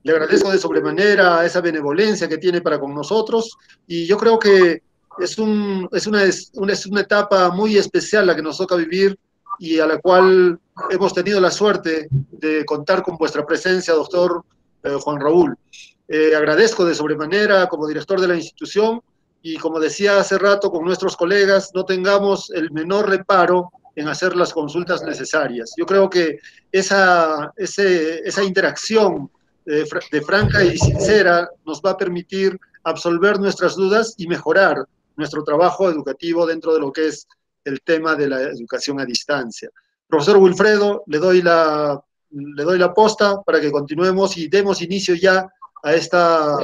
Le agradezco de sobremanera esa benevolencia que tiene para con nosotros y yo creo que es una etapa muy especial la que nos toca vivir y a la cual hemos tenido la suerte de contar con vuestra presencia, doctor Juan Raúl. Agradezco de sobremanera como director de la institución y como decía hace rato con nuestros colegas, no tengamos el menor reparo en hacer las consultas necesarias. Yo creo que esa interacción de franca y sincera nos va a permitir absolver nuestras dudas y mejorar nuestro trabajo educativo dentro de lo que es el tema de la educación a distancia. Profesor Wilfredo, le doy la posta para que continuemos y demos inicio ya a esta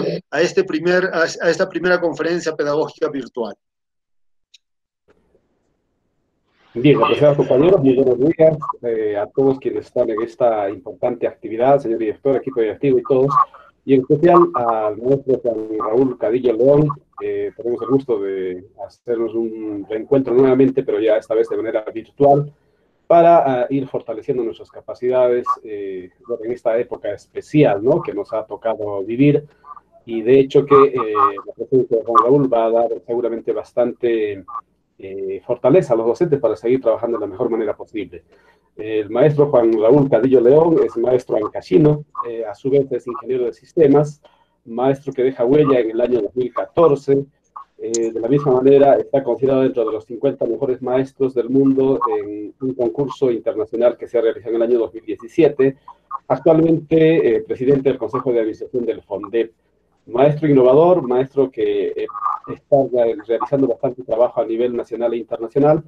primera conferencia pedagógica virtual. Bien, apreciados compañeros, muy buenos días a todos quienes están en esta importante actividad, señor director, equipo directivo y todos, y en especial al maestro Juan Raúl Cadillo León. Tenemos el gusto de hacernos un reencuentro nuevamente, pero ya esta vez de manera virtual, para ir fortaleciendo nuestras capacidades en esta época especial, ¿no?, que nos ha tocado vivir, y de hecho que la presencia de Juan Raúl va a dar seguramente bastante fortaleza a los docentes para seguir trabajando de la mejor manera posible. El maestro Juan Raúl Cadillo León es maestro ancashino, a su vez es ingeniero de sistemas, maestro que deja huella en el año 2014. De la misma manera, está considerado dentro de los 50 mejores maestros del mundo en un concurso internacional que se ha realizado en el año 2017. Actualmente, presidente del Consejo de Administración del FONDEP. Maestro innovador, maestro que está realizando bastante trabajo a nivel nacional e internacional.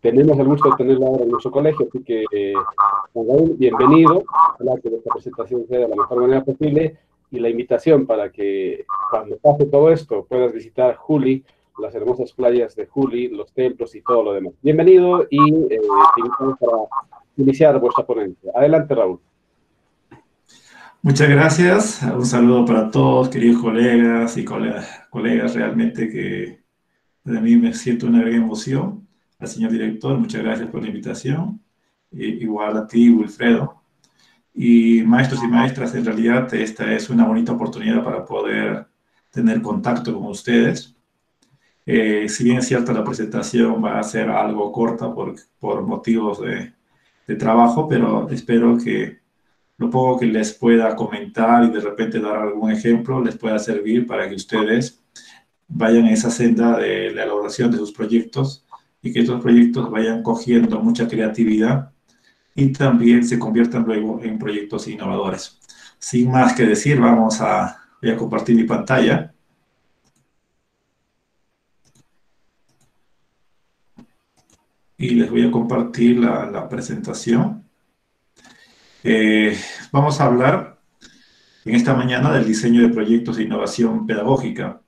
Tenemos el gusto de tenerlo ahora en nuestro colegio, así que, Juan Raúl, bienvenido. Ojalá que esta presentación sea de la mejor manera posible y la invitación para que cuando pase todo esto puedas visitar Juli, las hermosas playas de Juli, los templos y todo lo demás. Bienvenido y te invitamos para iniciar vuestra ponencia. Adelante, Raúl. Muchas gracias. Un saludo para todos, queridos colegas y colegas. Realmente que para mí me siento una gran emoción. Al señor director, muchas gracias por la invitación. Igual a ti, Wilfredo. Y maestros y maestras, en realidad esta es una bonita oportunidad para poder tener contacto con ustedes. Si bien es cierto, la presentación va a ser algo corta por motivos de trabajo, pero espero que lo poco que les pueda comentar y de repente dar algún ejemplo les pueda servir para que ustedes vayan en esa senda de la elaboración de sus proyectos y que estos proyectos vayan cogiendo mucha creatividad y también se conviertan luego en proyectos innovadores. Sin más que decir, voy a compartir mi pantalla. Y les voy a compartir la presentación. Vamos a hablar en esta mañana del diseño de proyectos de innovación pedagógica.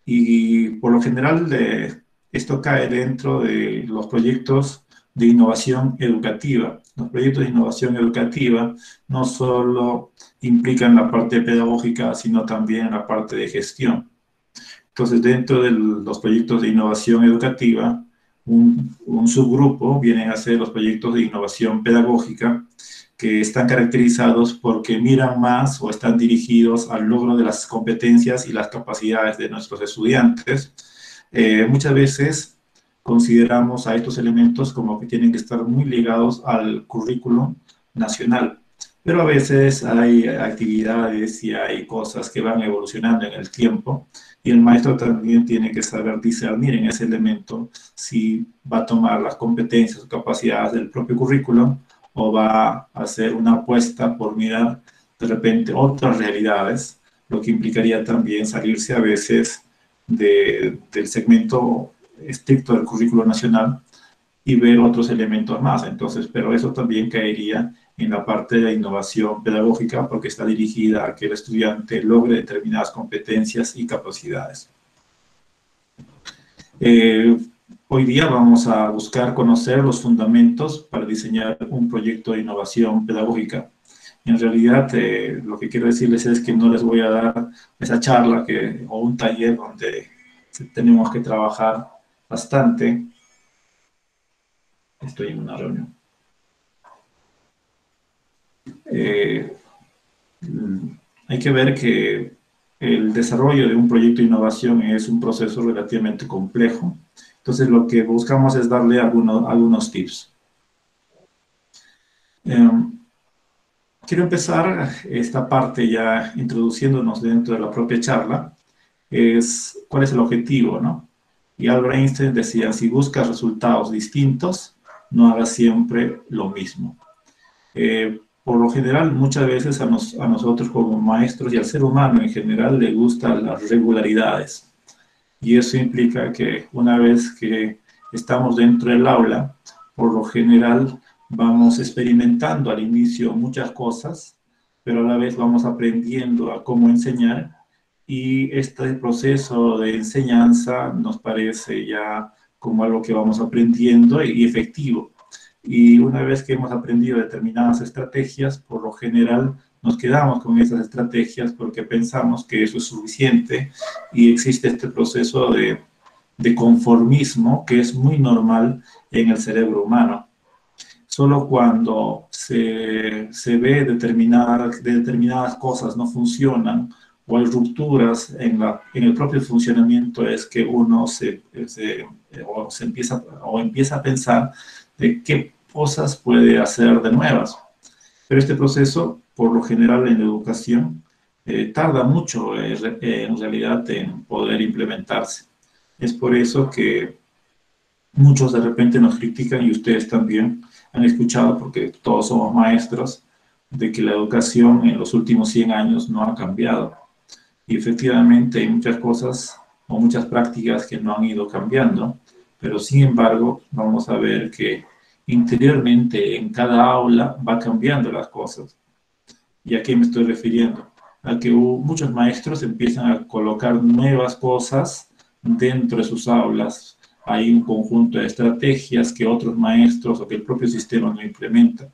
Y por lo general esto cae dentro de los proyectos de innovación educativa. Los proyectos de innovación educativa no solo implican la parte pedagógica, sino también la parte de gestión. Entonces, dentro de los proyectos de innovación educativa, un subgrupo vienen a ser los proyectos de innovación pedagógica, que están caracterizados porque miran más o están dirigidos al logro de las competencias y las capacidades de nuestros estudiantes. Muchas veces consideramos a estos elementos como que tienen que estar muy ligados al currículum nacional, pero a veces hay actividades y hay cosas que van evolucionando en el tiempo y el maestro también tiene que saber discernir en ese elemento si va a tomar las competencias o capacidades del propio currículum o va a hacer una apuesta por mirar de repente otras realidades, lo que implicaría también salirse a veces del segmento estricto del currículo nacional y ver otros elementos más. Entonces, pero eso también caería en la parte de la innovación pedagógica porque está dirigida a que el estudiante logre determinadas competencias y capacidades. Hoy día vamos a buscar conocer los fundamentos para diseñar un proyecto de innovación pedagógica. En realidad, lo que quiero decirles es que no les voy a dar esa charla o un taller donde tenemos que trabajar bastante. Estoy en una reunión. hay que ver que el desarrollo de un proyecto de innovación es un proceso relativamente complejo. Entonces, lo que buscamos es darle algunos tips. Quiero empezar esta parte ya introduciéndonos dentro de la propia charla. ¿Cuál es el objetivo, no? Y Albert Einstein decía, si buscas resultados distintos, no hagas siempre lo mismo. Por lo general, muchas veces a nosotros como maestros y al ser humano en general le gustan las regularidades. Y eso implica que una vez que estamos dentro del aula, por lo general vamos experimentando al inicio muchas cosas, pero a la vez vamos aprendiendo a cómo enseñar, y este proceso de enseñanza nos parece ya como algo que vamos aprendiendo y efectivo. Y una vez que hemos aprendido determinadas estrategias, por lo general nos quedamos con esas estrategias porque pensamos que eso es suficiente, y existe este proceso de conformismo que es muy normal en el cerebro humano. Solo cuando se ve determinadas cosas no funcionan o hay rupturas en el propio funcionamiento es que uno empieza a pensar de qué cosas puede hacer de nuevas. Pero este proceso, por lo general en la educación, tarda mucho en realidad en poder implementarse. Es por eso que muchos de repente nos critican, y ustedes también han escuchado, porque todos somos maestros, de que la educación en los últimos 100 años no ha cambiado. Y efectivamente hay muchas cosas o muchas prácticas que no han ido cambiando, pero sin embargo vamos a ver que interiormente en cada aula va cambiando las cosas. ¿Y a qué me estoy refiriendo? A que muchos maestros empiezan a colocar nuevas cosas dentro de sus aulas. Hay un conjunto de estrategias que otros maestros o que el propio sistema no implementa.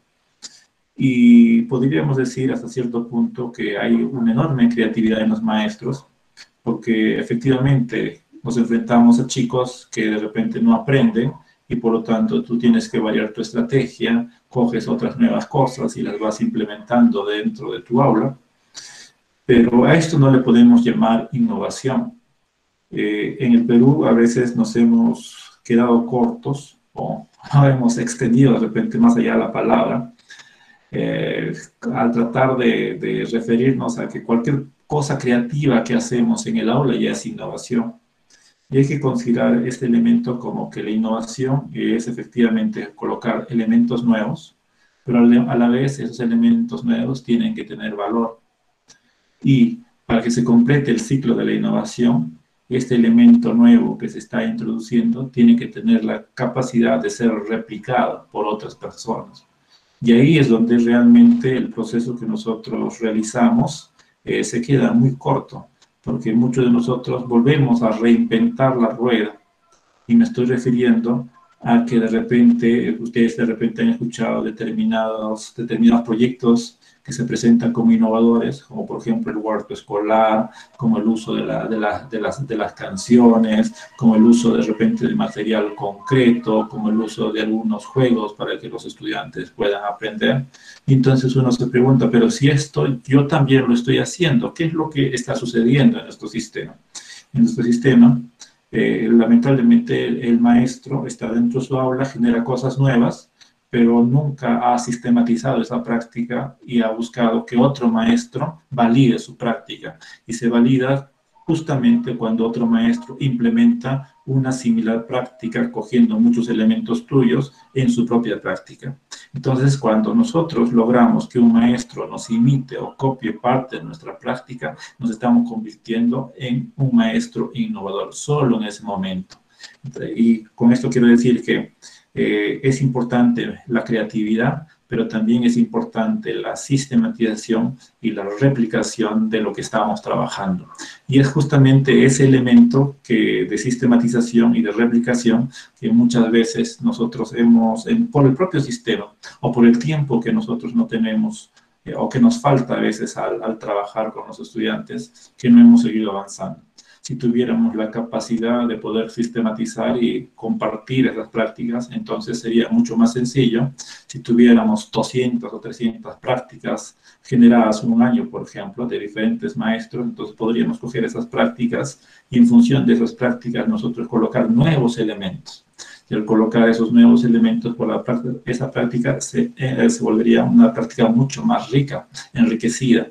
Y podríamos decir hasta cierto punto que hay una enorme creatividad en los maestros, porque efectivamente nos enfrentamos a chicos que de repente no aprenden, y por lo tanto tú tienes que variar tu estrategia, coges otras nuevas cosas y las vas implementando dentro de tu aula. Pero a esto no le podemos llamar innovación. En el Perú a veces nos hemos quedado cortos o hemos extendido de repente más allá de la palabra, al tratar de referirnos a que cualquier cosa creativa que hacemos en el aula ya es innovación. Y hay que considerar este elemento como que la innovación es efectivamente colocar elementos nuevos, pero a la vez esos elementos nuevos tienen que tener valor. Y para que se complete el ciclo de la innovación, este elemento nuevo que se está introduciendo tiene que tener la capacidad de ser replicado por otras personas. Y ahí es donde realmente el proceso que nosotros realizamos se queda muy corto, porque muchos de nosotros volvemos a reinventar la rueda. Y me estoy refiriendo a que de repente, ustedes de repente han escuchado determinados proyectos que se presentan como innovadores, como por ejemplo el huerto escolar, como el uso de las canciones, como el uso de repente de material concreto, como el uso de algunos juegos para que los estudiantes puedan aprender. Y entonces uno se pregunta, pero si esto yo también lo estoy haciendo, ¿qué es lo que está sucediendo en nuestro sistema? En nuestro sistema, lamentablemente el maestro está dentro de su aula, genera cosas nuevas, pero nunca ha sistematizado esa práctica y ha buscado que otro maestro valide su práctica. Y se valida justamente cuando otro maestro implementa una similar práctica, cogiendo muchos elementos tuyos en su propia práctica. Entonces, cuando nosotros logramos que un maestro nos imite o copie parte de nuestra práctica, nos estamos convirtiendo en un maestro innovador, solo en ese momento. Y con esto quiero decir que es importante la creatividad, pero también es importante la sistematización y la replicación de lo que estábamos trabajando. Y es justamente ese elemento de sistematización y de replicación que muchas veces nosotros por el propio sistema o por el tiempo que nosotros no tenemos o que nos falta a veces al trabajar con los estudiantes, que no hemos seguido avanzando. si tuviéramos la capacidad de poder sistematizar y compartir esas prácticas, entonces sería mucho más sencillo. Si tuviéramos 200 o 300 prácticas generadas en un año, por ejemplo, de diferentes maestros, entonces podríamos coger esas prácticas y en función de esas prácticas nosotros colocar nuevos elementos. Y al colocar esos nuevos elementos por la práctica, esa práctica se volvería una práctica mucho más rica, enriquecida.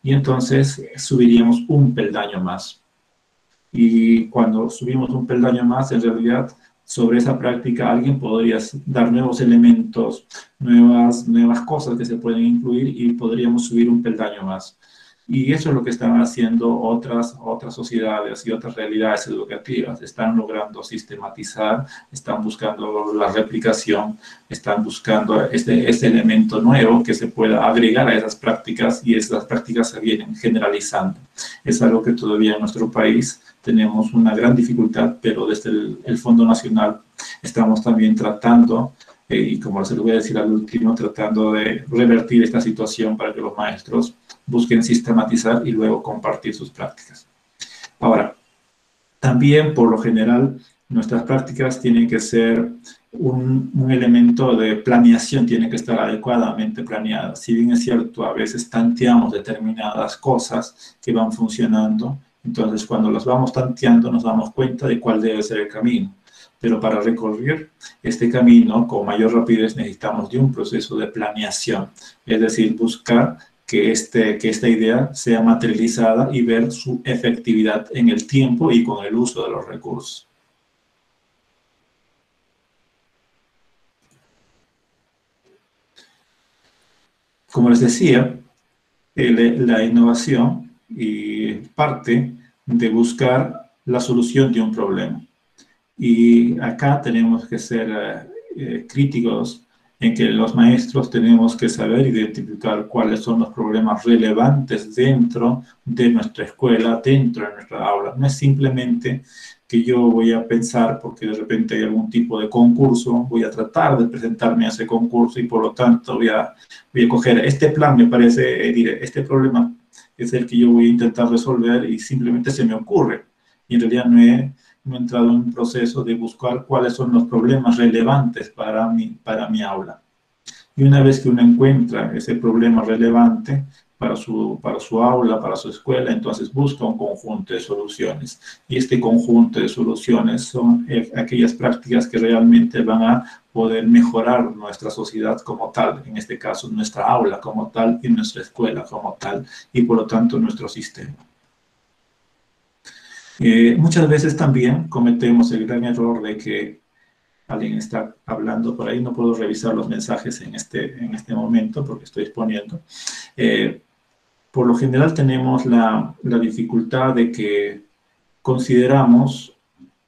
Y entonces subiríamos un peldaño más. Y cuando subimos un peldaño más, en realidad, sobre esa práctica alguien podría dar nuevos elementos, nuevas cosas que se pueden incluir y podríamos subir un peldaño más. Y eso es lo que están haciendo otras sociedades y otras realidades educativas. Están logrando sistematizar, están buscando la replicación, están buscando este elemento nuevo que se pueda agregar a esas prácticas y esas prácticas se vienen generalizando. Es algo que todavía en nuestro país tenemos una gran dificultad, pero desde el Fondo Nacional estamos también tratando, y como se lo voy a decir al último, tratando de revertir esta situación para que los maestros busquen sistematizar y luego compartir sus prácticas. Ahora, también por lo general nuestras prácticas tienen que ser un elemento de planeación, tiene que estar adecuadamente planeada. Si bien es cierto, a veces tanteamos determinadas cosas que van funcionando, entonces cuando las vamos tanteando nos damos cuenta de cuál debe ser el camino. Pero para recorrer este camino con mayor rapidez necesitamos de un proceso de planeación, es decir, buscar que esta idea sea materializada y ver su efectividad en el tiempo y con el uso de los recursos. Como les decía, la innovación parte de buscar la solución de un problema. Y acá tenemos que ser críticos en que los maestros tenemos que saber identificar cuáles son los problemas relevantes dentro de nuestra escuela, dentro de nuestra aula. No es simplemente que yo voy a pensar, porque de repente hay algún tipo de concurso, voy a tratar de presentarme a ese concurso y por lo tanto voy a coger este plan, me parece, diré, este problema es el que yo voy a intentar resolver y simplemente se me ocurre. Y en realidad no he entrado en un proceso de buscar cuáles son los problemas relevantes para mi aula. Y una vez que uno encuentra ese problema relevante para su aula, para su escuela, entonces busca un conjunto de soluciones. Y este conjunto de soluciones son aquellas prácticas que realmente van a poder mejorar nuestra sociedad como tal, en este caso nuestra aula como tal y nuestra escuela como tal, y por lo tanto nuestro sistema. Muchas veces también cometemos el gran error de que alguien está hablando por ahí, no puedo revisar los mensajes en este momento porque estoy exponiendo. Por lo general tenemos la dificultad de que consideramos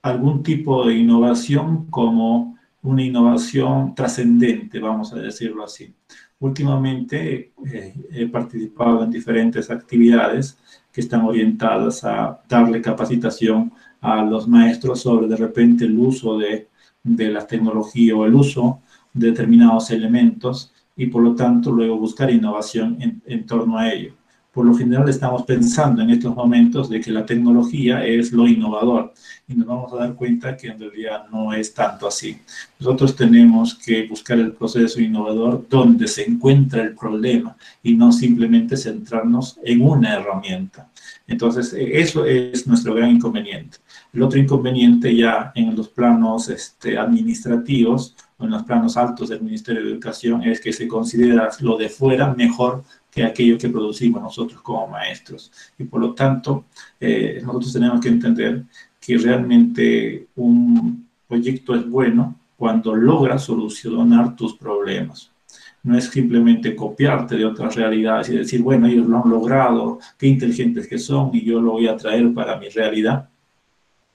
algún tipo de innovación como una innovación trascendente, vamos a decirlo así. Últimamente he participado en diferentes actividades que están orientadas a darle capacitación a los maestros sobre de repente el uso de la tecnología o el uso de determinados elementos y por lo tanto luego buscar innovación en torno a ello. Por lo general estamos pensando en estos momentos de que la tecnología es lo innovador y nos vamos a dar cuenta que en realidad no es tanto así. Nosotros tenemos que buscar el proceso innovador donde se encuentra el problema y no simplemente centrarnos en una herramienta. Entonces, eso es nuestro gran inconveniente. El otro inconveniente ya en los planos administrativos o en los planos altos del Ministerio de Educación es que se considera lo de fuera mejor que aquello que producimos nosotros como maestros. Y por lo tanto, nosotros tenemos que entender que realmente un proyecto es bueno cuando logra solucionar tus problemas. No es simplemente copiarte de otras realidades y decir, bueno, ellos lo han logrado, qué inteligentes que son y yo lo voy a traer para mi realidad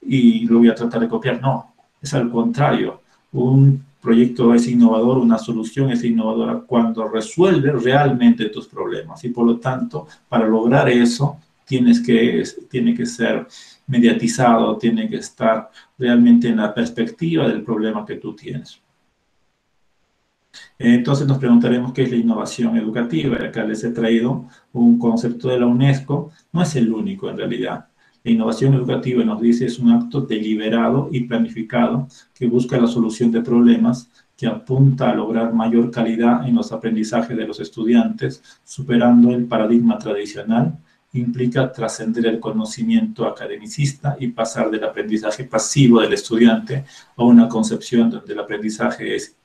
y lo voy a tratar de copiar. No, es al contrario. Un proyecto es innovador, una solución es innovadora cuando resuelve realmente tus problemas. Y por lo tanto, para lograr eso, tiene que ser mediatizado, tiene que estar realmente en la perspectiva del problema que tú tienes. Entonces nos preguntaremos qué es la innovación educativa. Acá les he traído un concepto de la UNESCO. No es el único en realidad. La innovación educativa, nos dice, es un acto deliberado y planificado que busca la solución de problemas, que apunta a lograr mayor calidad en los aprendizajes de los estudiantes, superando el paradigma tradicional. Implica trascender el conocimiento academicista y pasar del aprendizaje pasivo del estudiante a una concepción donde el aprendizaje es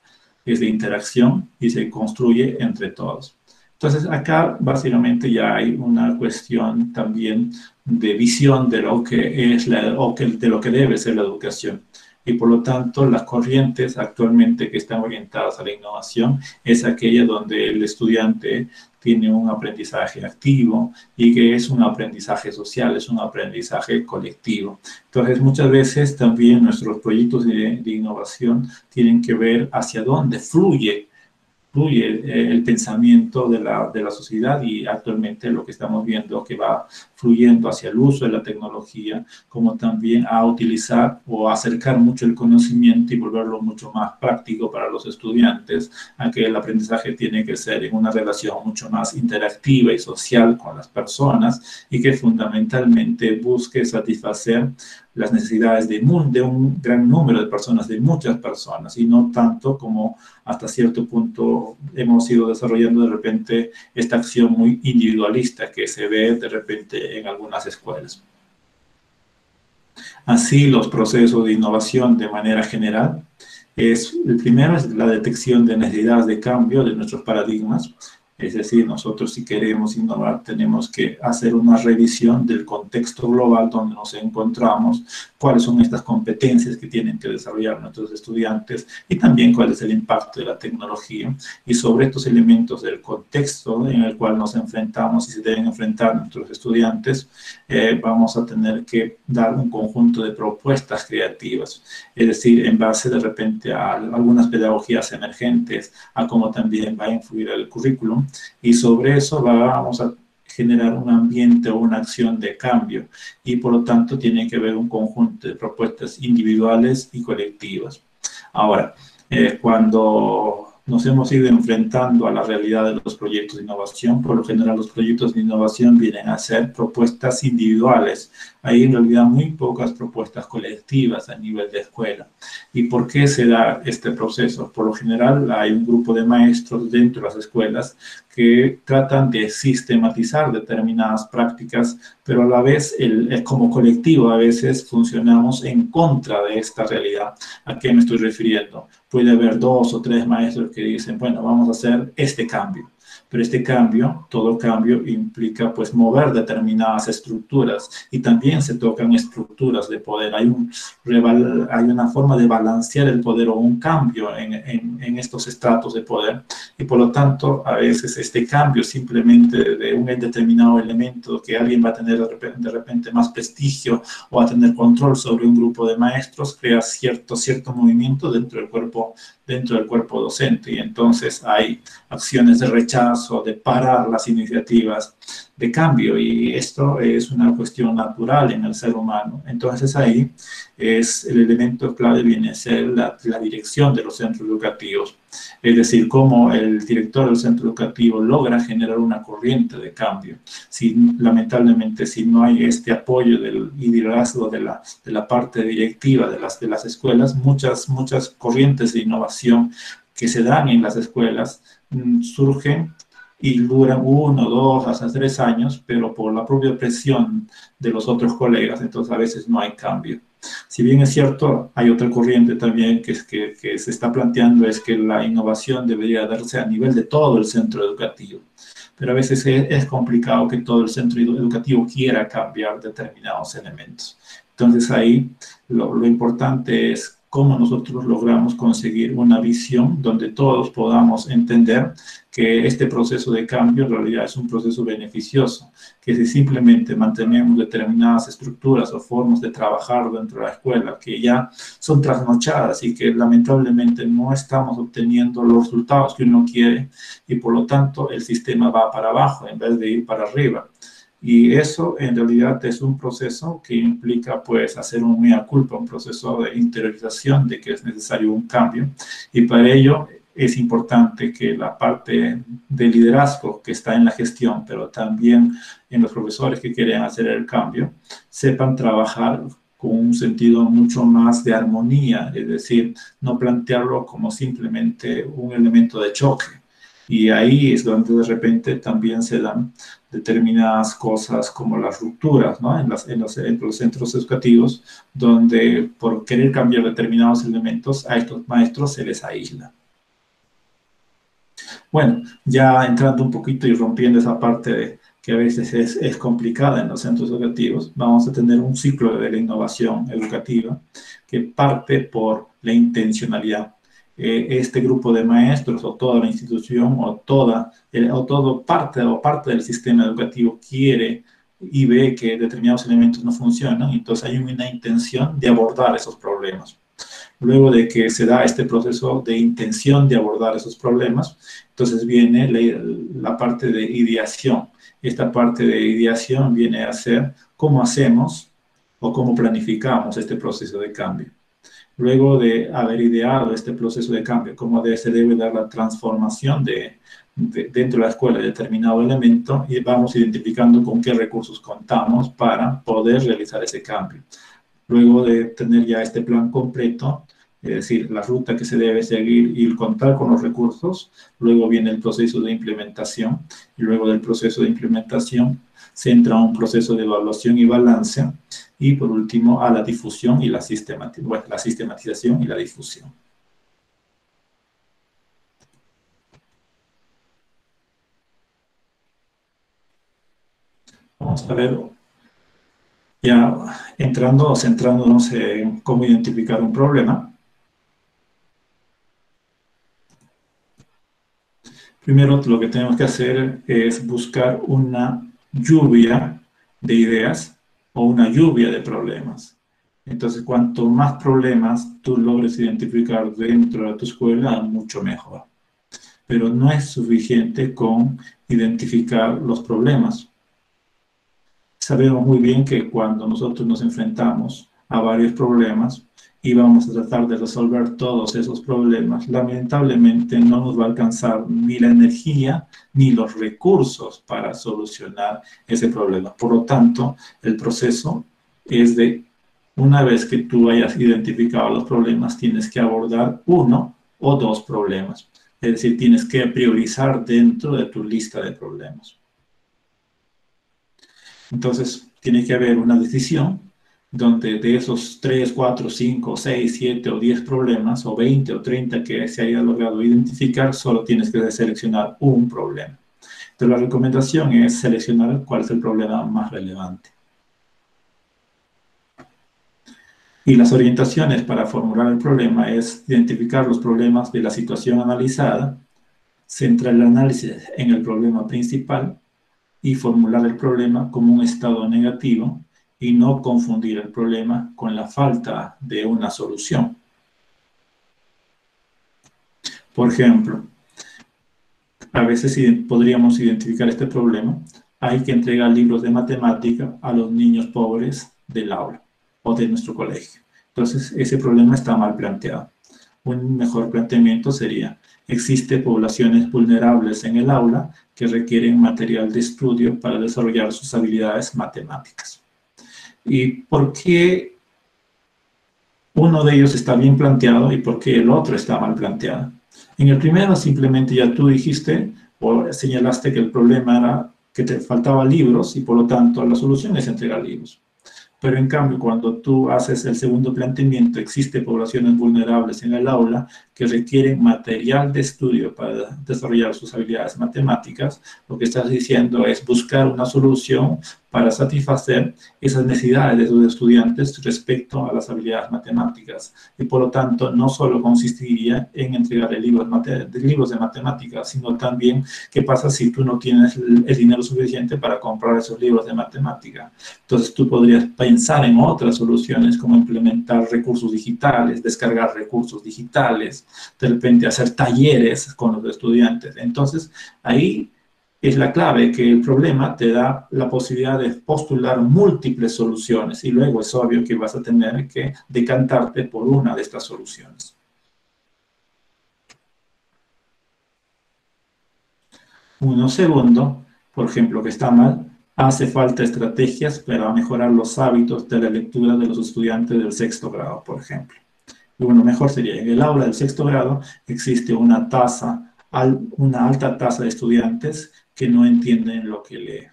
de interacción y se construye entre todos. Entonces, acá básicamente ya hay una cuestión también de visión de lo que es de lo que debe ser la educación. Y por lo tanto, las corrientes actualmente que están orientadas a la innovación es aquella donde el estudiante tiene un aprendizaje activo y que es un aprendizaje social, es un aprendizaje colectivo. Entonces, muchas veces también nuestros proyectos de innovación tienen que ver hacia dónde fluye el pensamiento de la sociedad, y actualmente lo que estamos viendo que va fluyendo hacia el uso de la tecnología, como también a utilizar o acercar mucho el conocimiento y volverlo mucho más práctico para los estudiantes, a que el aprendizaje tiene que ser en una relación mucho más interactiva y social con las personas, y que fundamentalmente busque satisfacer las necesidades de un gran número de personas, de muchas personas, y no tanto como hasta cierto punto hemos ido desarrollando de repente esta acción muy individualista que se ve de repente en algunas escuelas. Así, los procesos de innovación de manera general, el primero es la detección de necesidades de cambio de nuestros paradigmas. Es decir, nosotros si queremos innovar tenemos que hacer una revisión del contexto global donde nos encontramos, cuáles son estas competencias que tienen que desarrollar nuestros estudiantes y también cuál es el impacto de la tecnología. Y sobre estos elementos del contexto en el cual nos enfrentamos y se deben enfrentar nuestros estudiantes, vamos a tener que dar un conjunto de propuestas creativas. Es decir, en base de repente a algunas pedagogías emergentes, a cómo también va a influir el currículum, y sobre eso vamos a generar un ambiente o una acción de cambio, y por lo tanto tiene que haber un conjunto de propuestas individuales y colectivas. Ahora, cuando nos hemos ido enfrentando a la realidad de los proyectos de innovación, por lo general los proyectos de innovación vienen a ser propuestas individuales. Hay en realidad muy pocas propuestas colectivas a nivel de escuela. ¿Y por qué se da este proceso? Por lo general hay un grupo de maestros dentro de las escuelas que tratan de sistematizar determinadas prácticas, pero a la vez, como colectivo, a veces funcionamos en contra de esta realidad. ¿A qué me estoy refiriendo? Puede haber 2 o 3 maestros que dicen, bueno, vamos a hacer este cambio. Pero este cambio, todo cambio implica pues mover determinadas estructuras, y también se tocan estructuras de poder. Hay una forma de balancear el poder o un cambio en estos estratos de poder, y por lo tanto a veces este cambio simplemente de un determinado elemento que alguien va a tener de repente más prestigio o va a tener control sobre un grupo de maestros crea cierto movimiento dentro del cuerpo docente, y entonces hay acciones de rechazo, de parar las iniciativas de cambio, y esto es una cuestión natural en el ser humano. Entonces ahí es el elemento clave, viene a ser la dirección de los centros educativos, es decir, cómo el director del centro educativo logra generar una corriente de cambio. Lamentablemente, si no hay este apoyo y liderazgo de la parte directiva de las escuelas, muchas corrientes de innovación que se dan en las escuelas surgen y duran 1, 2, hasta 3 años, pero por la propia presión de los otros colegas, entonces a veces no hay cambio. Si bien es cierto, hay otra corriente también que se está planteando, es que la innovación debería darse a nivel de todo el centro educativo, pero a veces es complicado que todo el centro educativo quiera cambiar determinados elementos. Entonces ahí lo importante es cómo nosotros logramos conseguir una visión donde todos podamos entender que este proceso de cambio en realidad es un proceso beneficioso, que si simplemente mantenemos determinadas estructuras o formas de trabajar dentro de la escuela que ya son trasnochadas y que lamentablemente no estamos obteniendo los resultados que uno quiere, y por lo tanto el sistema va para abajo en vez de ir para arriba. Y eso en realidad es un proceso que implica pues hacer un mea culpa, un proceso de interiorización de que es necesario un cambio, y para ello es importante que la parte de liderazgo que está en la gestión, pero también en los profesores que quieren hacer el cambio, sepan trabajar con un sentido mucho más de armonía, es decir, no plantearlo como simplemente un elemento de choque. Y ahí es donde de repente también se dan determinadas cosas como las rupturas, ¿no? En los centros educativos, donde por querer cambiar determinados elementos a estos maestros se les aísla. Bueno, ya entrando un poquito y rompiendo esa parte de que a veces es complicada en los centros educativos, vamos a tener un ciclo de la innovación educativa que parte por la intencionalidad. Este grupo de maestros o toda la institución o todo parte del sistema educativo quiere y ve que determinados elementos no funcionan, entonces hay una intención de abordar esos problemas. Luego de que se da este proceso de intención de abordar esos problemas, entonces viene la parte de ideación. Esta parte de ideación viene a ser cómo hacemos o cómo planificamos este proceso de cambio. Luego de haber ideado este proceso de cambio, cómo se debe dar la transformación dentro de la escuela de determinado elemento, y vamos identificando con qué recursos contamos para poder realizar ese cambio. Luego de tener ya este plan completo, es decir, la ruta que se debe seguir y contar con los recursos, luego viene el proceso de implementación, y luego del proceso de implementación se entra a un proceso de evaluación y balance, y por último a la difusión y la sistematización y la difusión. Vamos a ver, ya entrando o centrándonos en cómo identificar un problema. Primero, lo que tenemos que hacer es buscar una lluvia de ideas o una lluvia de problemas. Entonces, cuanto más problemas tú logres identificar dentro de tu escuela, mucho mejor. Pero no es suficiente con identificar los problemas. Sabemos muy bien que cuando nosotros nos enfrentamos a varios problemas y vamos a tratar de resolver todos esos problemas, lamentablemente no nos va a alcanzar ni la energía ni los recursos para solucionar ese problema. Por lo tanto, el proceso es de, una vez que tú hayas identificado los problemas, tienes que abordar uno o dos problemas. Es decir, tienes que priorizar dentro de tu lista de problemas. Entonces, tiene que haber una decisión donde de esos 3, 4, 5, 6, 7 o 10 problemas, o 20 o 30 que se haya logrado identificar, solo tienes que seleccionar un problema. Entonces, la recomendación es seleccionar cuál es el problema más relevante. Y las orientaciones para formular el problema es identificar los problemas de la situación analizada, centrar el análisis en el problema principal y formular el problema como un estado negativo y no confundir el problema con la falta de una solución. Por ejemplo, a veces podríamos identificar este problema. Hay que entregar libros de matemática a los niños pobres del aula o de nuestro colegio. Entonces, ese problema está mal planteado. Un mejor planteamiento sería: existen poblaciones vulnerables en el aula que requieren material de estudio para desarrollar sus habilidades matemáticas. ¿Y por qué uno de ellos está bien planteado y por qué el otro está mal planteado? En el primero simplemente ya tú dijiste o señalaste que el problema era que te faltaban libros y por lo tanto la solución es entregar libros. Pero en cambio, cuando tú haces el segundo planteamiento, existen poblaciones vulnerables en el aula que requieren material de estudio para desarrollar sus habilidades matemáticas, lo que estás diciendo es buscar una solución para satisfacer esas necesidades de sus estudiantes respecto a las habilidades matemáticas. Y por lo tanto, no solo consistiría en entregar libros de matemáticas, sino también qué pasa si tú no tienes el dinero suficiente para comprar esos libros de matemática. Entonces, tú podrías pensar en otras soluciones como implementar recursos digitales, descargar recursos digitales, de repente hacer talleres con los estudiantes. Entonces, ahí es la clave, que el problema te da la posibilidad de postular múltiples soluciones y luego es obvio que vas a tener que decantarte por una de estas soluciones. Uno segundo, por ejemplo, que está mal, hace falta estrategias para mejorar los hábitos de la lectura de los estudiantes del sexto grado, por ejemplo. Y bueno, mejor sería, en el aula del sexto grado existe una alta tasa de estudiantes que no entienden lo que leen.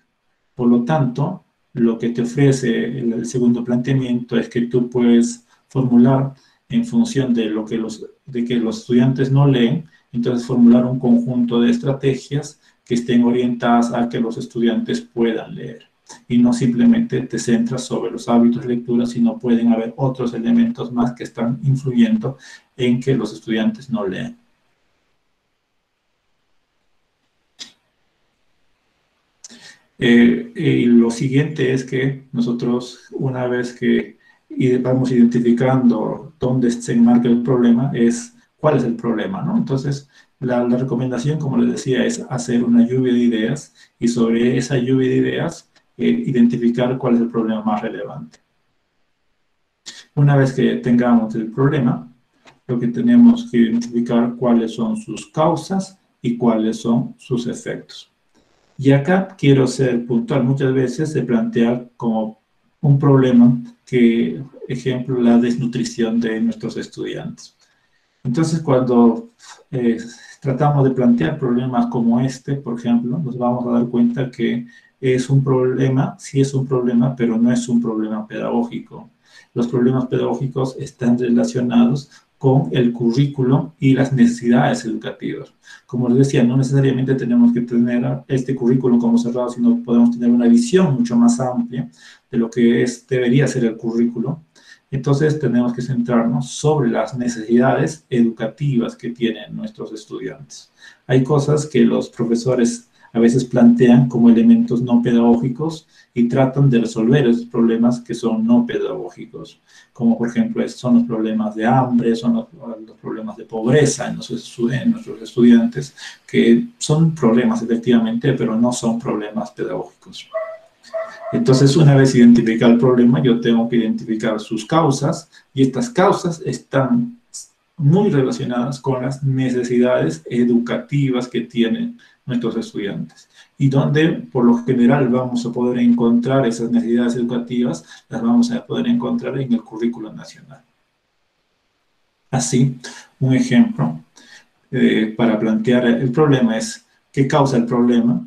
Por lo tanto, lo que te ofrece el segundo planteamiento es que tú puedes formular en función de que los estudiantes no leen, entonces formular un conjunto de estrategias que estén orientadas a que los estudiantes puedan leer. Y no simplemente te centras sobre los hábitos de lectura, sino pueden haber otros elementos más que están influyendo en que los estudiantes no leen. Y lo siguiente es que nosotros, una vez que vamos identificando dónde se enmarca el problema, es cuál es el problema, ¿no? Entonces, la recomendación, como les decía, es hacer una lluvia de ideas y sobre esa lluvia de ideas identificar cuál es el problema más relevante. Una vez que tengamos el problema, lo que tenemos que identificar cuáles son sus causas y cuáles son sus efectos. Y acá quiero ser puntual. Muchas veces se plantea como un problema que, ejemplo, la desnutrición de nuestros estudiantes. Entonces, cuando tratamos de plantear problemas como este, por ejemplo, nos vamos a dar cuenta que es un problema, sí es un problema, pero no es un problema pedagógico. Los problemas pedagógicos están relacionados con el currículo y las necesidades educativas. Como les decía, no necesariamente tenemos que tener este currículo como cerrado, sino podemos tener una visión mucho más amplia de lo que debería ser el currículo. Entonces tenemos que centrarnos sobre las necesidades educativas que tienen nuestros estudiantes. Hay cosas que los profesores a veces plantean como elementos no pedagógicos y tratan de resolver esos problemas que son no pedagógicos, como por ejemplo son los problemas de hambre, son los problemas de pobreza en nuestros estudiantes, que son problemas efectivamente, pero no son problemas pedagógicos. Entonces, una vez identificado el problema, yo tengo que identificar sus causas, y estas causas están muy relacionadas con las necesidades educativas que tienen nuestros estudiantes. Y donde, por lo general, vamos a poder encontrar esas necesidades educativas, las vamos a poder encontrar en el currículo nacional. Así, un ejemplo para plantear el problema es qué causa el problema,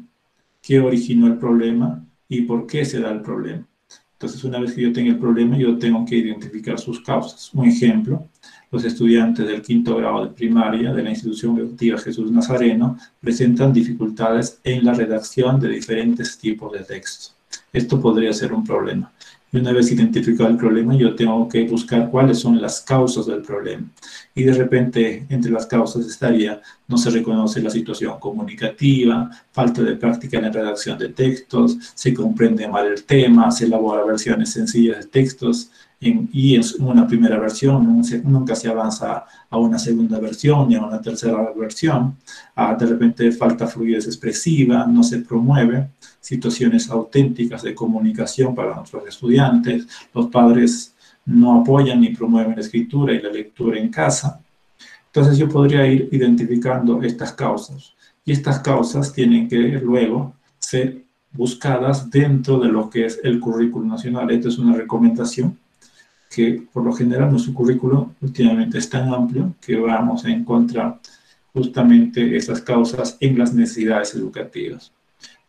qué originó el problema, y por qué se da el problema. Entonces, una vez que yo tenga el problema, yo tengo que identificar sus causas. Un ejemplo, los estudiantes del quinto grado de primaria de la institución educativa Jesús Nazareno presentan dificultades en la redacción de diferentes tipos de textos. Esto podría ser un problema. Y una vez identificado el problema, yo tengo que buscar cuáles son las causas del problema. Y de repente, entre las causas estaría, no se reconoce la situación comunicativa, falta de práctica en la redacción de textos, se comprende mal el tema, se elabora versiones sencillas de textos, y en una primera versión nunca se avanza a una segunda versión ni a una tercera versión. De repente falta fluidez expresiva, no se promueve situaciones auténticas de comunicación para nuestros estudiantes, los padres no apoyan ni promueven la escritura y la lectura en casa. Entonces yo podría ir identificando estas causas, y estas causas tienen que luego ser buscadas dentro de lo que es el currículo nacional. Esta es una recomendación que por lo general nuestro currículo últimamente es tan amplio que vamos a encontrar justamente esas causas en las necesidades educativas.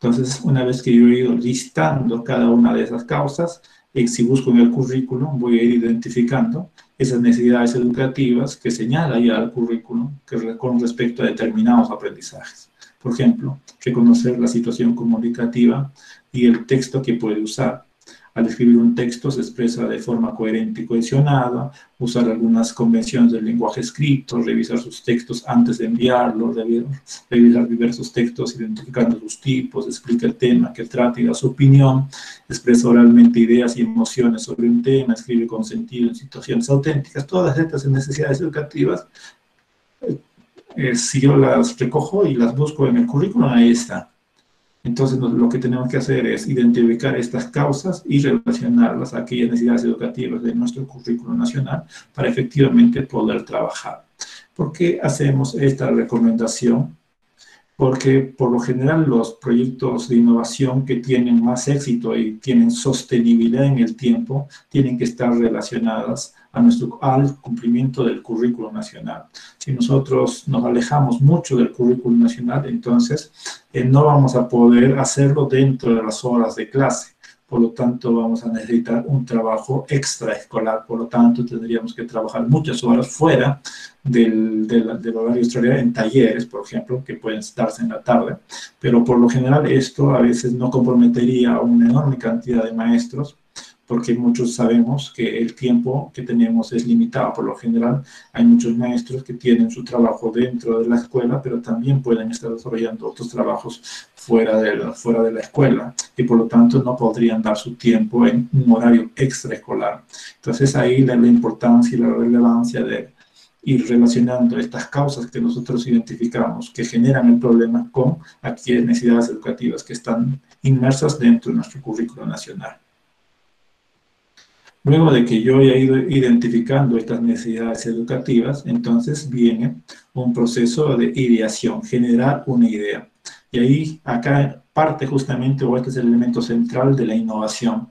Entonces, una vez que yo he ido listando cada una de esas causas, si busco en el currículo, voy a ir identificando esas necesidades educativas que señala ya el currículo con respecto a determinados aprendizajes. Por ejemplo, reconocer la situación comunicativa y el texto que puede usar. Al escribir un texto se expresa de forma coherente y cohesionada, usar algunas convenciones del lenguaje escrito, revisar sus textos antes de enviarlos, revisar diversos textos identificando sus tipos, explica el tema que trata y da su opinión, expresa oralmente ideas y emociones sobre un tema, escribe con sentido en situaciones auténticas. Todas estas necesidades educativas, si yo las recojo y las busco en el currículum, ahí está. Entonces, lo que tenemos que hacer es identificar estas causas y relacionarlas a aquellas necesidades educativas de nuestro currículo nacional para efectivamente poder trabajar. ¿Por qué hacemos esta recomendación? porque por lo general los proyectos de innovación que tienen más éxito y tienen sostenibilidad en el tiempo, tienen que estar relacionadas al cumplimiento del currículo nacional. Si nosotros nos alejamos mucho del currículo nacional, entonces no vamos a poder hacerlo dentro de las horas de clase. Por lo tanto, vamos a necesitar un trabajo extraescolar. Por lo tanto, tendríamos que trabajar muchas horas fuera del horario escolar en talleres, por ejemplo, que pueden darse en la tarde. Pero por lo general, esto a veces no comprometería a una enorme cantidad de maestros, porque muchos sabemos que el tiempo que tenemos es limitado. Por lo general, hay muchos maestros que tienen su trabajo dentro de la escuela, pero también pueden estar desarrollando otros trabajos fuera de la escuela, y por lo tanto no podrían dar su tiempo en un horario extraescolar. Entonces ahí la importancia y la relevancia de ir relacionando estas causas que nosotros identificamos que generan el problema con aquellas necesidades educativas que están inmersas dentro de nuestro currículo nacional. Luego de que yo haya ido identificando estas necesidades educativas, entonces viene un proceso de ideación, generar una idea. Y ahí, acá parte justamente, o este es el elemento central de la innovación.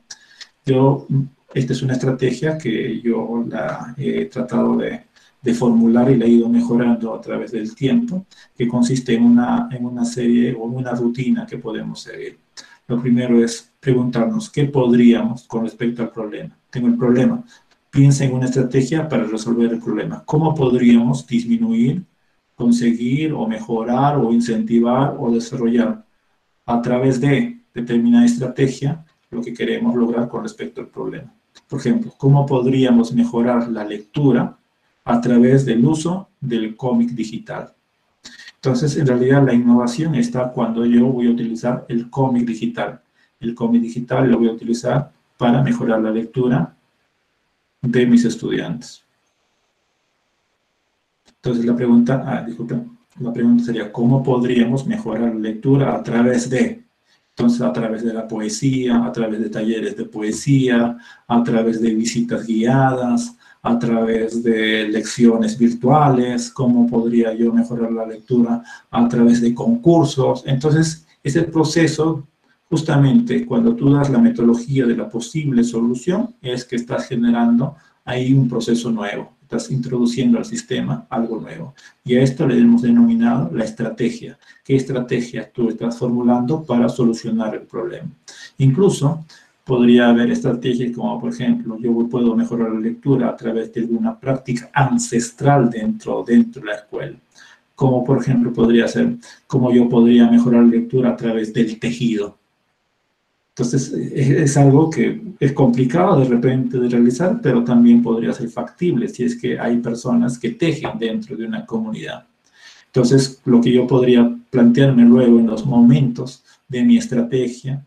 Esta es una estrategia que yo la he tratado de formular y la he ido mejorando a través del tiempo, que consiste en una serie o una rutina que podemos seguir. Lo primero es preguntarnos qué podríamos con respecto al problema. Tengo el problema. Piensa en una estrategia para resolver el problema. ¿Cómo podríamos disminuir, conseguir o mejorar o incentivar o desarrollar a través de determinada estrategia lo que queremos lograr con respecto al problema? Por ejemplo, ¿cómo podríamos mejorar la lectura a través del uso del cómic digital? Entonces, en realidad, la innovación está cuando yo voy a utilizar el cómic digital. El cómic digital lo voy a utilizar para mejorar la lectura de mis estudiantes. Entonces, la pregunta sería, ¿cómo podríamos mejorar la lectura a través de? Entonces, a través de la poesía, a través de talleres de poesía, a través de visitas guiadas, a través de lecciones virtuales. ¿Cómo podría yo mejorar la lectura? A través de concursos. Entonces, ese proceso, justamente cuando tú das la metodología de la posible solución, es que estás generando ahí un proceso nuevo. Estás introduciendo al sistema algo nuevo. Y a esto le hemos denominado la estrategia. ¿Qué estrategia tú estás formulando para solucionar el problema? Incluso podría haber estrategias como, por ejemplo, yo puedo mejorar la lectura a través de alguna práctica ancestral dentro de la escuela. Como, por ejemplo, podría ser, cómo yo podría mejorar la lectura a través del tejido. Entonces, es algo que es complicado de repente de realizar, pero también podría ser factible si es que hay personas que tejen dentro de una comunidad. Entonces, lo que yo podría plantearme luego en los momentos de mi estrategia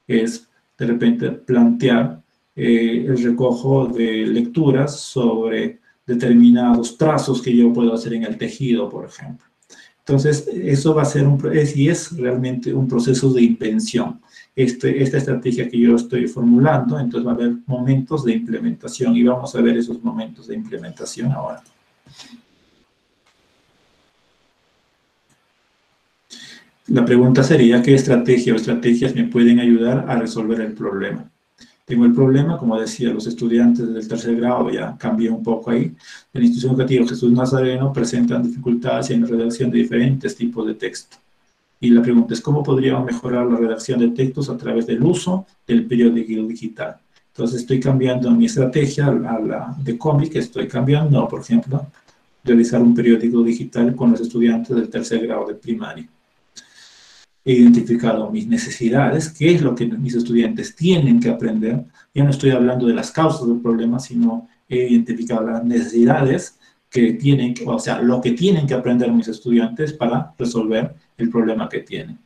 es, de repente, plantear el recojo de lecturas sobre determinados trazos que yo puedo hacer en el tejido, por ejemplo. Entonces, eso va a ser es realmente un proceso de invención. Esta estrategia que yo estoy formulando, entonces va a haber momentos de implementación y vamos a ver esos momentos de implementación ahora. La pregunta sería, ¿qué estrategia o estrategias me pueden ayudar a resolver el problema? Tengo el problema, como decía, los estudiantes del tercer grado, ya cambié un poco ahí, en la institución educativa Jesús Nazareno presentan dificultades en la redacción de diferentes tipos de texto. Y la pregunta es, ¿cómo podríamos mejorar la redacción de textos a través del uso del periódico digital? Entonces estoy cambiando mi estrategia a la de cómic, estoy cambiando, por ejemplo, realizar un periódico digital con los estudiantes del tercer grado de primaria. He identificado mis necesidades, qué es lo que mis estudiantes tienen que aprender. Ya no estoy hablando de las causas del problema, sino he identificado las necesidades que tienen, o sea, lo que tienen que aprender mis estudiantes para resolver el problema que tienen.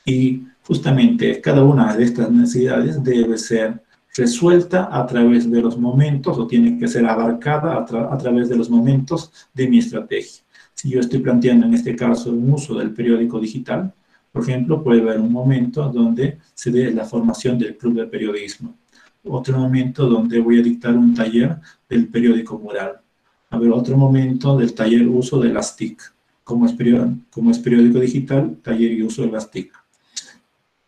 Y justamente cada una de estas necesidades debe ser resuelta a través de los momentos, o tiene que ser abarcada a través de los momentos de mi estrategia. Si yo estoy planteando en este caso un uso del periódico digital, por ejemplo, puede haber un momento donde se dé la formación del club de periodismo. Otro momento donde voy a dictar un taller del periódico mural. A ver, otro momento del taller uso de las TIC. como es periódico digital, taller y uso de las TIC.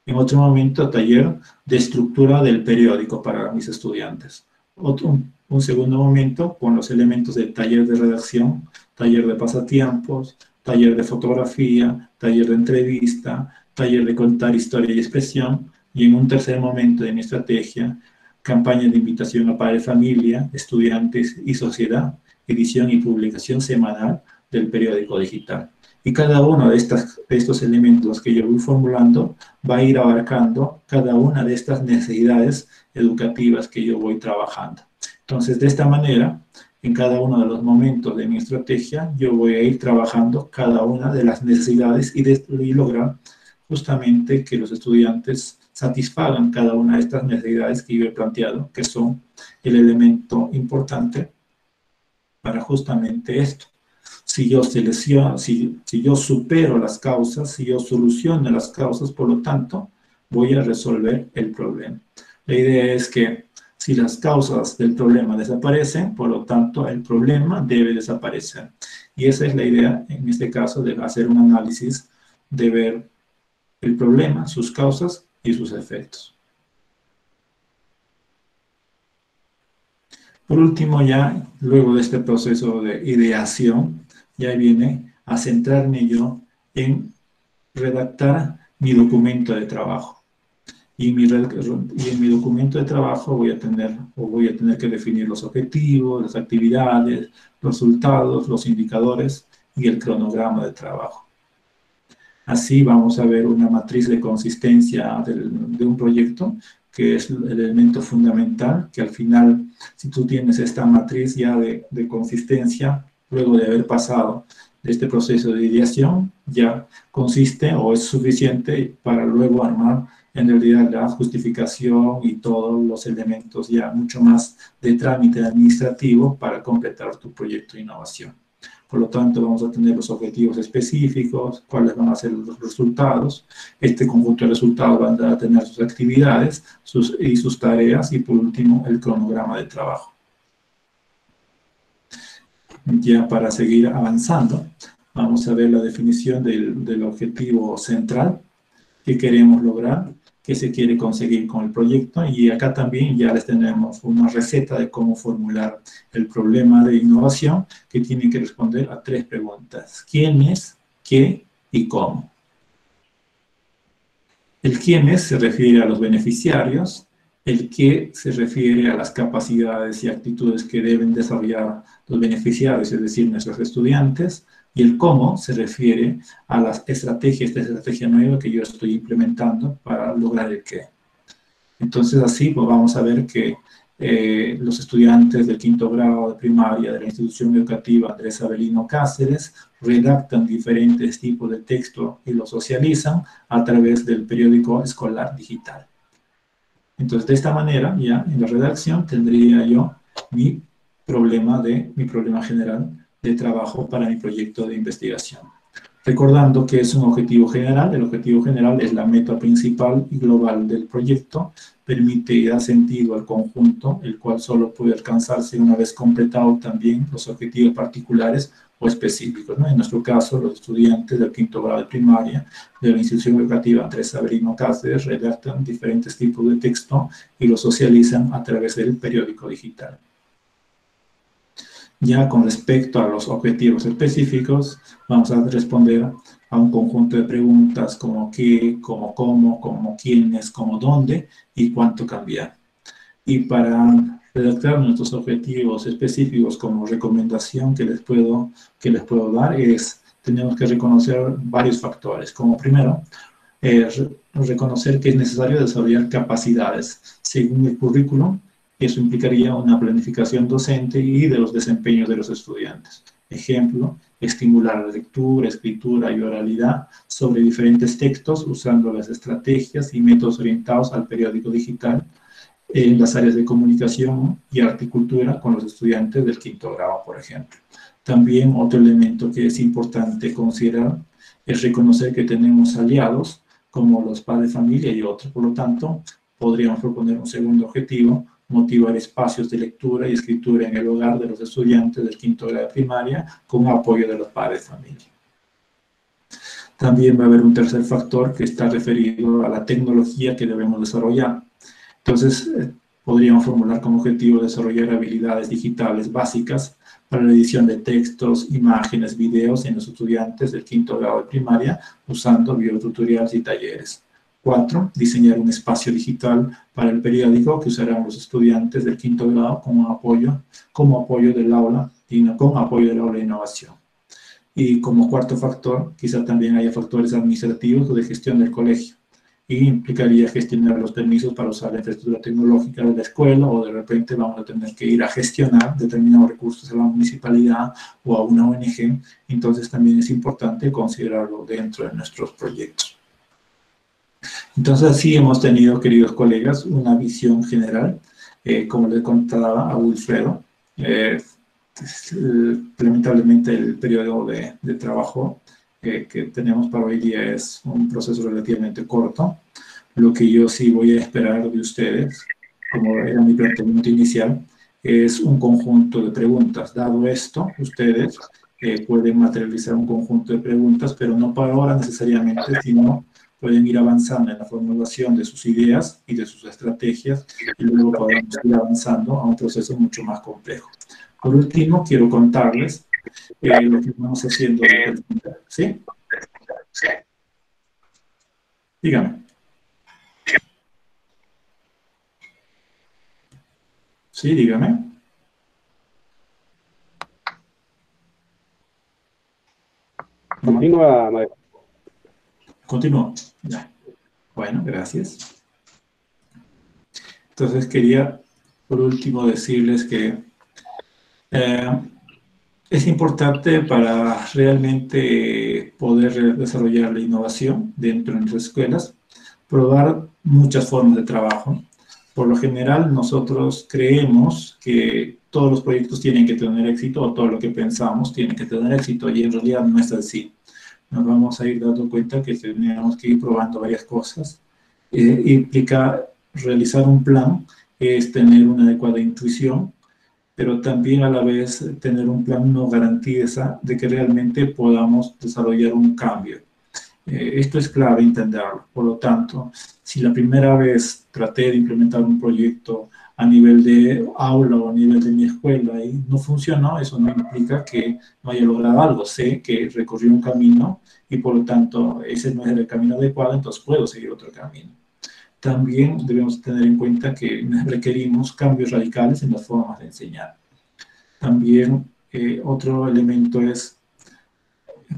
En otro momento, taller de estructura del periódico para mis estudiantes. Un segundo momento, con los elementos del taller de redacción, taller de pasatiempos, taller de fotografía, taller de entrevista, taller de contar historia y expresión, y en un tercer momento de mi estrategia, campaña de invitación a padres, familia, estudiantes y sociedad, edición y publicación semanal del periódico digital. Y cada uno de estos elementos que yo voy formulando va a ir abarcando cada una de estas necesidades educativas que yo voy trabajando. Entonces, de esta manera, en cada uno de los momentos de mi estrategia, yo voy a ir trabajando cada una de las necesidades y lograr justamente que los estudiantes satisfagan cada una de estas necesidades que yo he planteado, que son el elemento importante para justamente esto. Si yo selecciono, si yo supero las causas, si yo soluciono las causas, por lo tanto, voy a resolver el problema. La idea es que si las causas del problema desaparecen, por lo tanto, el problema debe desaparecer. Y esa es la idea, en este caso, de hacer un análisis, de ver el problema, sus causas y sus efectos. Por último, ya luego de este proceso de ideación, ya viene a centrarme yo en redactar mi documento de trabajo. Y en mi documento de trabajo voy a tener que definir los objetivos, las actividades, los resultados, los indicadores y el cronograma de trabajo. Así vamos a ver una matriz de consistencia de un proyecto, que es el elemento fundamental, que al final, si tú tienes esta matriz ya de consistencia, luego de haber pasado de este proceso de ideación, ya consiste o es suficiente para luego armar en realidad la justificación y todos los elementos ya mucho más de trámite administrativo para completar tu proyecto de innovación. Por lo tanto, vamos a tener los objetivos específicos, cuáles van a ser los resultados. Este conjunto de resultados van a tener sus actividades y sus tareas, y por último, el cronograma de trabajo. Ya para seguir avanzando, vamos a ver la definición del objetivo central que queremos lograr, que se quiere conseguir con el proyecto, y acá también ya les tenemos una receta de cómo formular el problema de innovación, que tiene que responder a 3 preguntas: ¿quién es?, ¿qué? y ¿cómo? El quién es se refiere a los beneficiarios, el qué se refiere a las capacidades y actitudes que deben desarrollar los beneficiarios, es decir, nuestros estudiantes, y el cómo se refiere a las estrategias, esta estrategia nueva que yo estoy implementando para lograr el qué. Entonces, así pues, vamos a ver que los estudiantes del 5º grado de primaria de la institución educativa Andrés Avelino Cáceres redactan diferentes tipos de texto y los socializan a través del periódico escolar digital. Entonces, de esta manera, ya en la redacción tendría yo mi problema general de trabajo para mi proyecto de investigación. Recordando que es un objetivo general, el objetivo general es la meta principal y global del proyecto, permite y da sentido al conjunto, el cual solo puede alcanzarse una vez completado también los objetivos particulares o específicos, ¿no? En nuestro caso, los estudiantes del 5º grado de primaria de la institución educativa Andrés Avelino Cáceres redactan diferentes tipos de texto y los socializan a través del periódico digital. Ya con respecto a los objetivos específicos, vamos a responder a un conjunto de preguntas como qué, como cómo, como quiénes, como dónde y cuánto cambiar. Y para redactar nuestros objetivos específicos como recomendación que les puedo dar tenemos que reconocer varios factores. Como primero, reconocer que es necesario desarrollar capacidades según el currículum. Eso implicaría una planificación docente y de los desempeños de los estudiantes. Ejemplo, estimular la lectura, escritura y oralidad sobre diferentes textos usando las estrategias y métodos orientados al periódico digital en las áreas de comunicación y arte y cultura con los estudiantes del 5º grado, por ejemplo. También otro elemento que es importante considerar es reconocer que tenemos aliados como los padres de familia y otros. Por lo tanto, podríamos proponer un segundo objetivo: motivar espacios de lectura y escritura en el hogar de los estudiantes del 5º grado de primaria con apoyo de los padres de familia. También va a haber un tercer factor que está referido a la tecnología que debemos desarrollar. Entonces, podríamos formular como objetivo desarrollar habilidades digitales básicas para la edición de textos, imágenes, videos en los estudiantes del 5º grado de primaria usando videotutoriales y talleres. 4. Diseñar un espacio digital para el periódico que usarán los estudiantes del 5º grado como apoyo del aula de innovación. Y como cuarto factor, quizá también haya factores administrativos o de gestión del colegio. Y implicaría gestionar los permisos para usar la infraestructura tecnológica de la escuela, o de repente vamos a tener que ir a gestionar determinados recursos a la municipalidad o a una ONG. Entonces también es importante considerarlo dentro de nuestros proyectos. Entonces así hemos tenido, queridos colegas, una visión general, como les contaba a Wilfredo. Lamentablemente el periodo de trabajo que tenemos para hoy día es un proceso relativamente corto. Lo que yo sí voy a esperar de ustedes, como era mi planteamiento inicial, es un conjunto de preguntas. Dado esto, ustedes pueden materializar un conjunto de preguntas, pero no para ahora necesariamente, sino pueden ir avanzando en la formulación de sus ideas y de sus estrategias, y luego podemos ir avanzando a un proceso mucho más complejo. Por último, quiero contarles lo que vamos haciendo. ¿Sí? Dígame. Sí, dígame. Continúa, maestro. Continúo. Ya. Bueno, gracias. Entonces quería, por último, decirles que es importante para realmente poder desarrollar la innovación dentro de nuestras escuelas, probar muchas formas de trabajo. Por lo general, nosotros creemos que todos los proyectos tienen que tener éxito, o todo lo que pensamos tiene que tener éxito, y en realidad no es así. Nos vamos a ir dando cuenta que tenemos que ir probando varias cosas. Implica realizar un plan, es tener una adecuada intuición, pero también a la vez tener un plan no garantiza de que realmente podamos desarrollar un cambio. Esto es clave entenderlo. Por lo tanto, si la primera vez traté de implementar un proyecto a nivel de aula o a nivel de mi escuela y no funcionó, eso no implica que no haya logrado algo. Sé que recorrí un camino y por lo tanto ese no es el camino adecuado, entonces puedo seguir otro camino. También debemos tener en cuenta que requerimos cambios radicales en las formas de enseñar. También otro elemento es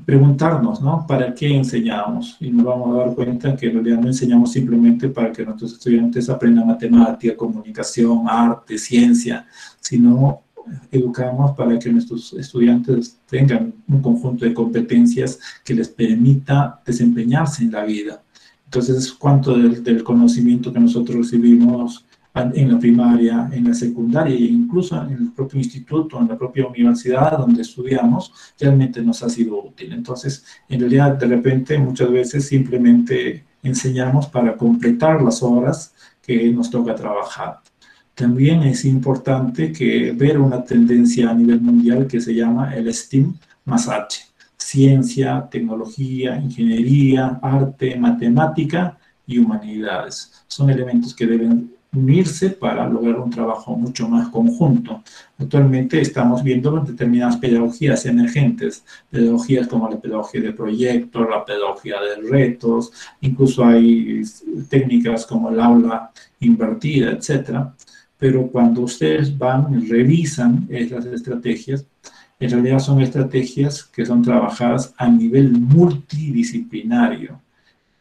preguntarnos, ¿no? ¿Para qué enseñamos? Y nos vamos a dar cuenta que en realidad no enseñamos simplemente para que nuestros estudiantes aprendan matemática, comunicación, arte, ciencia, sino educamos para que nuestros estudiantes tengan un conjunto de competencias que les permita desempeñarse en la vida. Entonces, cuánto del conocimiento que nosotros recibimos en la primaria, en la secundaria e incluso en el propio instituto, en la propia universidad donde estudiamos, realmente nos ha sido útil. Entonces, en realidad, de repente, muchas veces simplemente enseñamos para completar las horas que nos toca trabajar. También es importante ver una tendencia a nivel mundial que se llama el STEAM más H. Ciencia, tecnología, ingeniería, arte, matemática y humanidades. Son elementos que deben unirse para lograr un trabajo mucho más conjunto. Actualmente estamos viendo determinadas pedagogías emergentes, pedagogías como la pedagogía de proyectos, la pedagogía de retos, incluso hay técnicas como el aula invertida, etcétera. Pero cuando ustedes van y revisan esas estrategias, en realidad son estrategias que son trabajadas a nivel multidisciplinario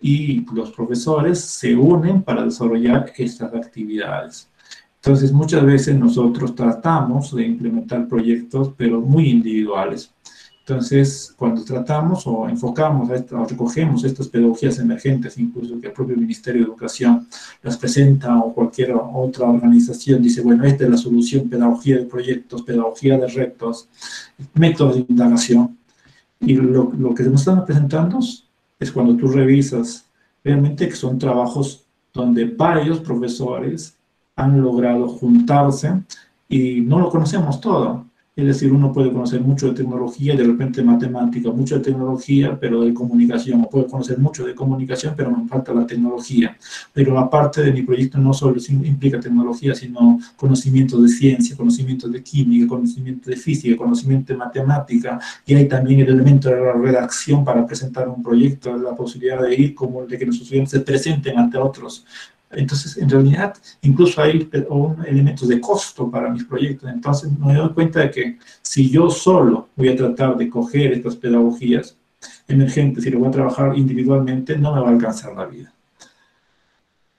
y los profesores se unen para desarrollar estas actividades. Entonces, muchas veces nosotros tratamos de implementar proyectos, pero muy individuales. Entonces, cuando tratamos o enfocamos o recogemos estas pedagogías emergentes, incluso que el propio Ministerio de Educación las presenta o cualquier otra organización dice, bueno, esta es la solución, pedagogía de proyectos, pedagogía de retos, métodos de indagación. Y lo que nos están presentando es cuando tú revisas realmente que son trabajos donde varios profesores han logrado juntarse y no lo conocemos todo. Es decir, uno puede conocer mucho de tecnología y de repente matemática, mucho de tecnología, pero de comunicación, o puedo conocer mucho de comunicación, pero me falta la tecnología. Pero la parte de mi proyecto no solo implica tecnología, sino conocimiento de ciencia, conocimiento de química, conocimiento de física, conocimiento de matemática, y hay también el elemento de la redacción para presentar un proyecto, la posibilidad de ir como de que nuestros estudiantes se presenten ante otros. Entonces, en realidad, incluso hay elementos de costo para mis proyectos. Entonces, me doy cuenta de que si yo solo voy a tratar de coger estas pedagogías emergentes y lo voy a trabajar individualmente, no me va a alcanzar la vida.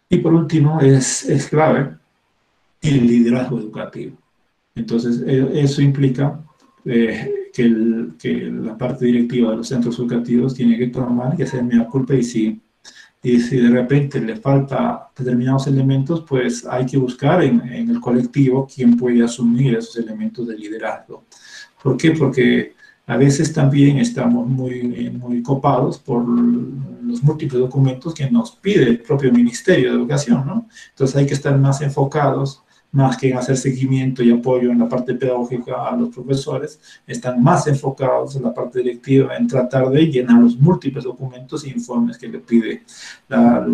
Y por último, es clave el liderazgo educativo. Entonces, eso implica que la parte directiva de los centros educativos tiene que tomar y hacer mea culpa, y si de repente le falta determinados elementos, pues hay que buscar en el colectivo quién puede asumir esos elementos de liderazgo. ¿Por qué? Porque a veces también estamos muy copados por los múltiples documentos que nos pide el propio Ministerio de Educación, ¿no? Entonces hay que estar más enfocados, más que en hacer seguimiento y apoyo en la parte pedagógica a los profesores, están más enfocados en la parte directiva, en tratar de llenar los múltiples documentos e informes que le pide la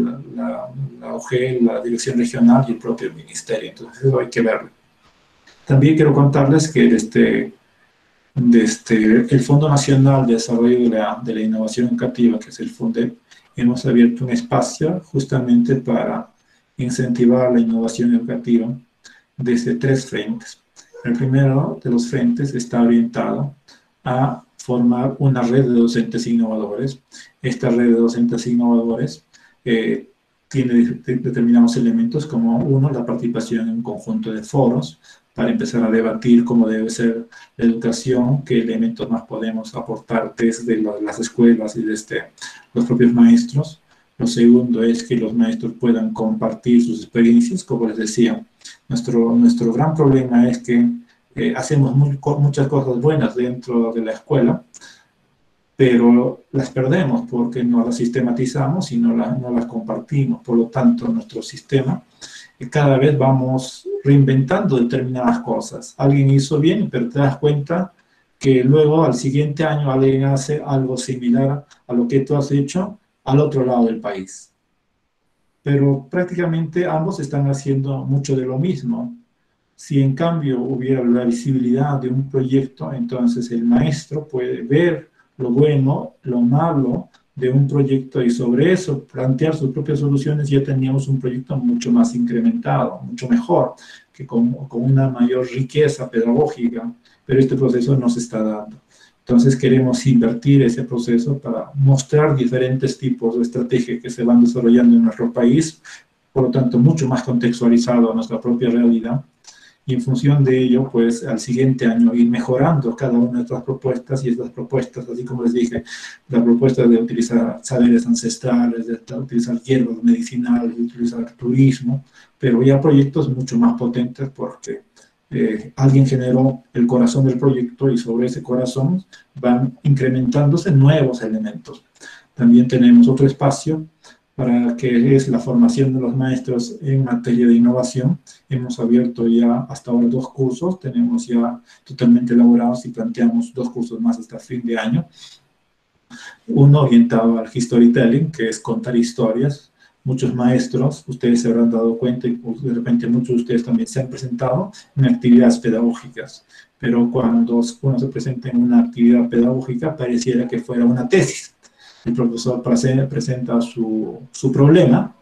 OG, la Dirección Regional y el propio Ministerio. Entonces eso hay que verlo. También quiero contarles que el Fondo Nacional de Desarrollo de la Innovación Educativa, que es el FONDEP, hemos abierto un espacio justamente para incentivar la innovación educativa desde 3 frentes. El primero de los frentes está orientado a formar una red de docentes innovadores. Esta red de docentes innovadores tiene determinados elementos, como uno, la participación en un conjunto de foros para empezar a debatir cómo debe ser la educación, qué elementos más podemos aportar desde las escuelas y desde los propios maestros. Lo segundo es que los maestros puedan compartir sus experiencias. Como les decía, nuestro gran problema es que hacemos muchas cosas buenas dentro de la escuela, pero las perdemos porque no las sistematizamos y no las compartimos. Por lo tanto, nuestro sistema, cada vez vamos reinventando determinadas cosas. Alguien hizo bien, pero te das cuenta que luego al siguiente año alguien hace algo similar a lo que tú has hecho al otro lado del país. Pero prácticamente ambos están haciendo mucho de lo mismo. Si en cambio hubiera la visibilidad de un proyecto, entonces el maestro puede ver lo bueno, lo malo de un proyecto y sobre eso plantear sus propias soluciones. Ya teníamos un proyecto mucho más incrementado, mucho mejor, que con una mayor riqueza pedagógica, pero este proceso no se está dando. Entonces queremos invertir ese proceso para mostrar diferentes tipos de estrategias que se van desarrollando en nuestro país, por lo tanto mucho más contextualizado a nuestra propia realidad, y en función de ello, pues al siguiente año ir mejorando cada una de nuestras propuestas, y estas propuestas, así como les dije, la propuesta de utilizar saberes ancestrales, de utilizar hierbas medicinales, de utilizar turismo, pero ya proyectos mucho más potentes porque alguien generó el corazón del proyecto y sobre ese corazón van incrementándose nuevos elementos. También tenemos otro espacio para que es la formación de los maestros en materia de innovación. Hemos abierto ya hasta ahora 2 cursos, tenemos ya totalmente elaborados y planteamos 2 cursos más hasta fin de año. Uno orientado al storytelling, que es contar historias. Muchos maestros, ustedes se habrán dado cuenta, y de repente muchos de ustedes también se han presentado en actividades pedagógicas, pero cuando uno se presenta en una actividad pedagógica pareciera que fuera una tesis. El profesor presenta su problema,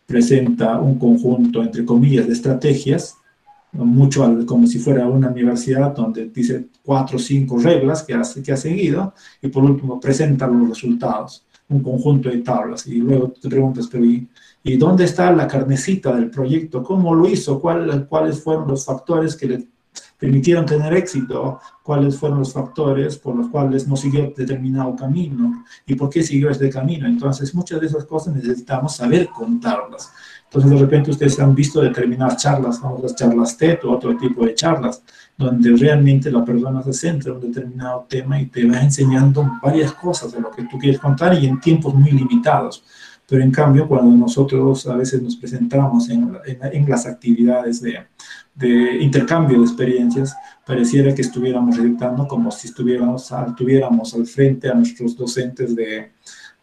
presenta un conjunto, entre comillas, de estrategias, como si fuera una universidad donde dice 4 o 5 reglas que ha seguido, y por último presenta los resultados, un conjunto de tablas, y luego te preguntas, pero ¿y dónde está la carnecita del proyecto? ¿Cómo lo hizo? ¿Cuáles fueron los factores que le permitieron tener éxito? ¿Cuáles fueron los factores por los cuales no siguió determinado camino? ¿Y por qué siguió este camino? Entonces, muchas de esas cosas necesitamos saber contarlas. Entonces, de repente ustedes han visto determinadas charlas, las charlas TED o otro tipo de charlas, donde realmente la persona se centra en un determinado tema y te va enseñando varias cosas de lo que tú quieres contar y en tiempos muy limitados. Pero en cambio, cuando nosotros a veces nos presentamos en las actividades de intercambio de experiencias, pareciera que estuviéramos redactando como si tuviéramos al frente a nuestros docentes de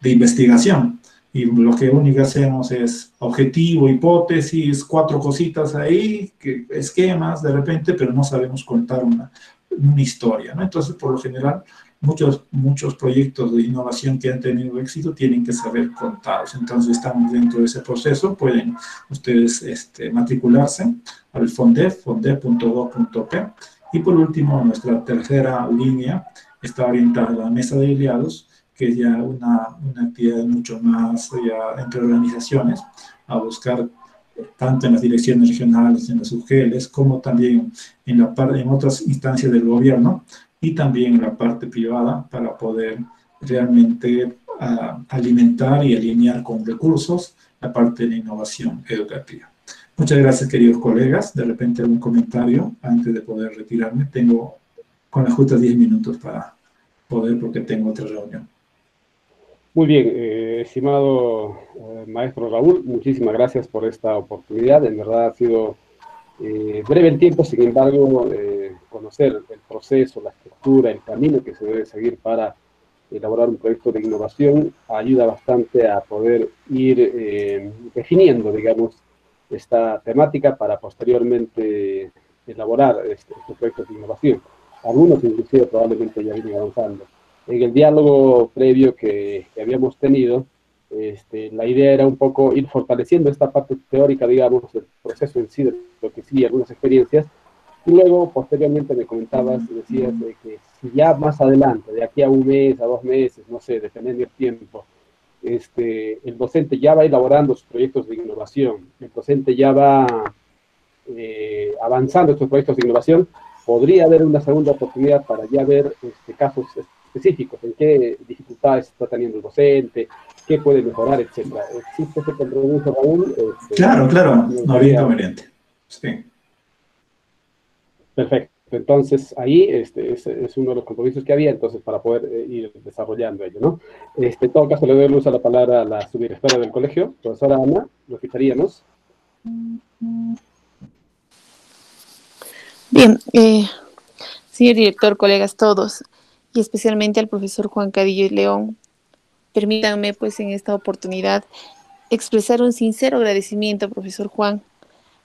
investigación. Y lo que único hacemos es objetivo, hipótesis, 4 cositas ahí, esquemas de repente, pero no sabemos contar una historia, ¿no? Entonces, por lo general, muchos proyectos de innovación que han tenido éxito tienen que saber contados. Entonces, estamos dentro de ese proceso. Pueden ustedes matricularse al fondep.gov.p. Y por último, nuestra tercera línea está orientada a la mesa de aliados, que es ya una actividad mucho más ya entre organizaciones, a buscar tanto en las direcciones regionales, en las UGELs, como también en otras instancias del gobierno, y también en la parte privada, para poder realmente alimentar y alinear con recursos la parte de la innovación educativa. Muchas gracias, queridos colegas. De repente un comentario antes de poder retirarme. Tengo con las justas 10 minutos para poder, porque tengo otra reunión. Muy bien, estimado maestro Raúl, muchísimas gracias por esta oportunidad. En verdad ha sido breve el tiempo, sin embargo, conocer el proceso, la estructura, el camino que se debe seguir para elaborar un proyecto de innovación ayuda bastante a poder ir definiendo, digamos, esta temática para posteriormente elaborar estos proyectos de innovación. Algunos inclusive probablemente ya vienen avanzando. En el diálogo previo que habíamos tenido, la idea era un poco ir fortaleciendo esta parte teórica, digamos, del proceso en sí, de lo que sí, algunas experiencias, y luego, posteriormente, me comentabas y decías de que si ya más adelante, de aquí a un mes, a 2 meses, no sé, dependiendo del tiempo, el docente ya va elaborando sus proyectos de innovación, el docente ya va avanzando estos proyectos de innovación, podría haber una segunda oportunidad para ya ver casos específicos, en qué dificultades está teniendo el docente, qué puede mejorar, etc. ¿Existe ese compromiso, Raúl? Claro, no habría inconveniente. Sí. Perfecto. Entonces, ahí es uno de los compromisos que había, entonces, para poder ir desarrollando ello, ¿no? En todo caso, le doy luz a la palabra a la subdirectora del colegio, profesora Ana, lo fijaríamos. Bien, señor director, colegas todos, y especialmente al profesor Juan Cadillo y León, permítanme, pues, en esta oportunidad expresar un sincero agradecimiento, profesor Juan,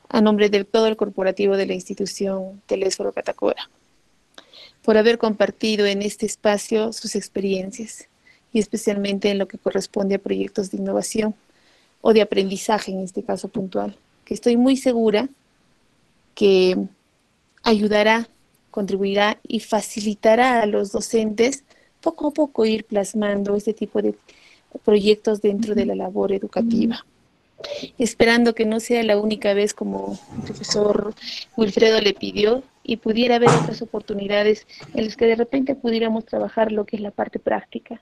a nombre de todo el corporativo de la institución Telésforo Catacora, por haber compartido en este espacio sus experiencias, y especialmente en lo que corresponde a proyectos de innovación o de aprendizaje, en este caso puntual, que estoy muy segura que ayudará, contribuirá y facilitará a los docentes poco a poco ir plasmando este tipo de proyectos dentro de la labor educativa. Esperando que no sea la única vez, como el profesor Wilfredo le pidió, y pudiera haber otras oportunidades en las que de repente pudiéramos trabajar lo que es la parte práctica,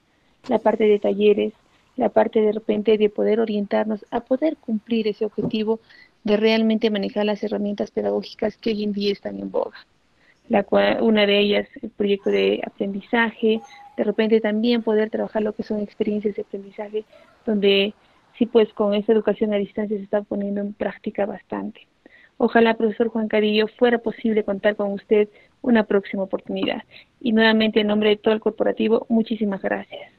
la parte de talleres, la parte de repente de poder orientarnos a poder cumplir ese objetivo de realmente manejar las herramientas pedagógicas que hoy en día están en boga. Una de ellas, el proyecto de aprendizaje, de repente también poder trabajar lo que son experiencias de aprendizaje, donde sí, pues con esa educación a distancia se está poniendo en práctica bastante. Ojalá, profesor Juan Cadillo, fuera posible contar con usted una próxima oportunidad. Y nuevamente, en nombre de todo el corporativo, muchísimas gracias.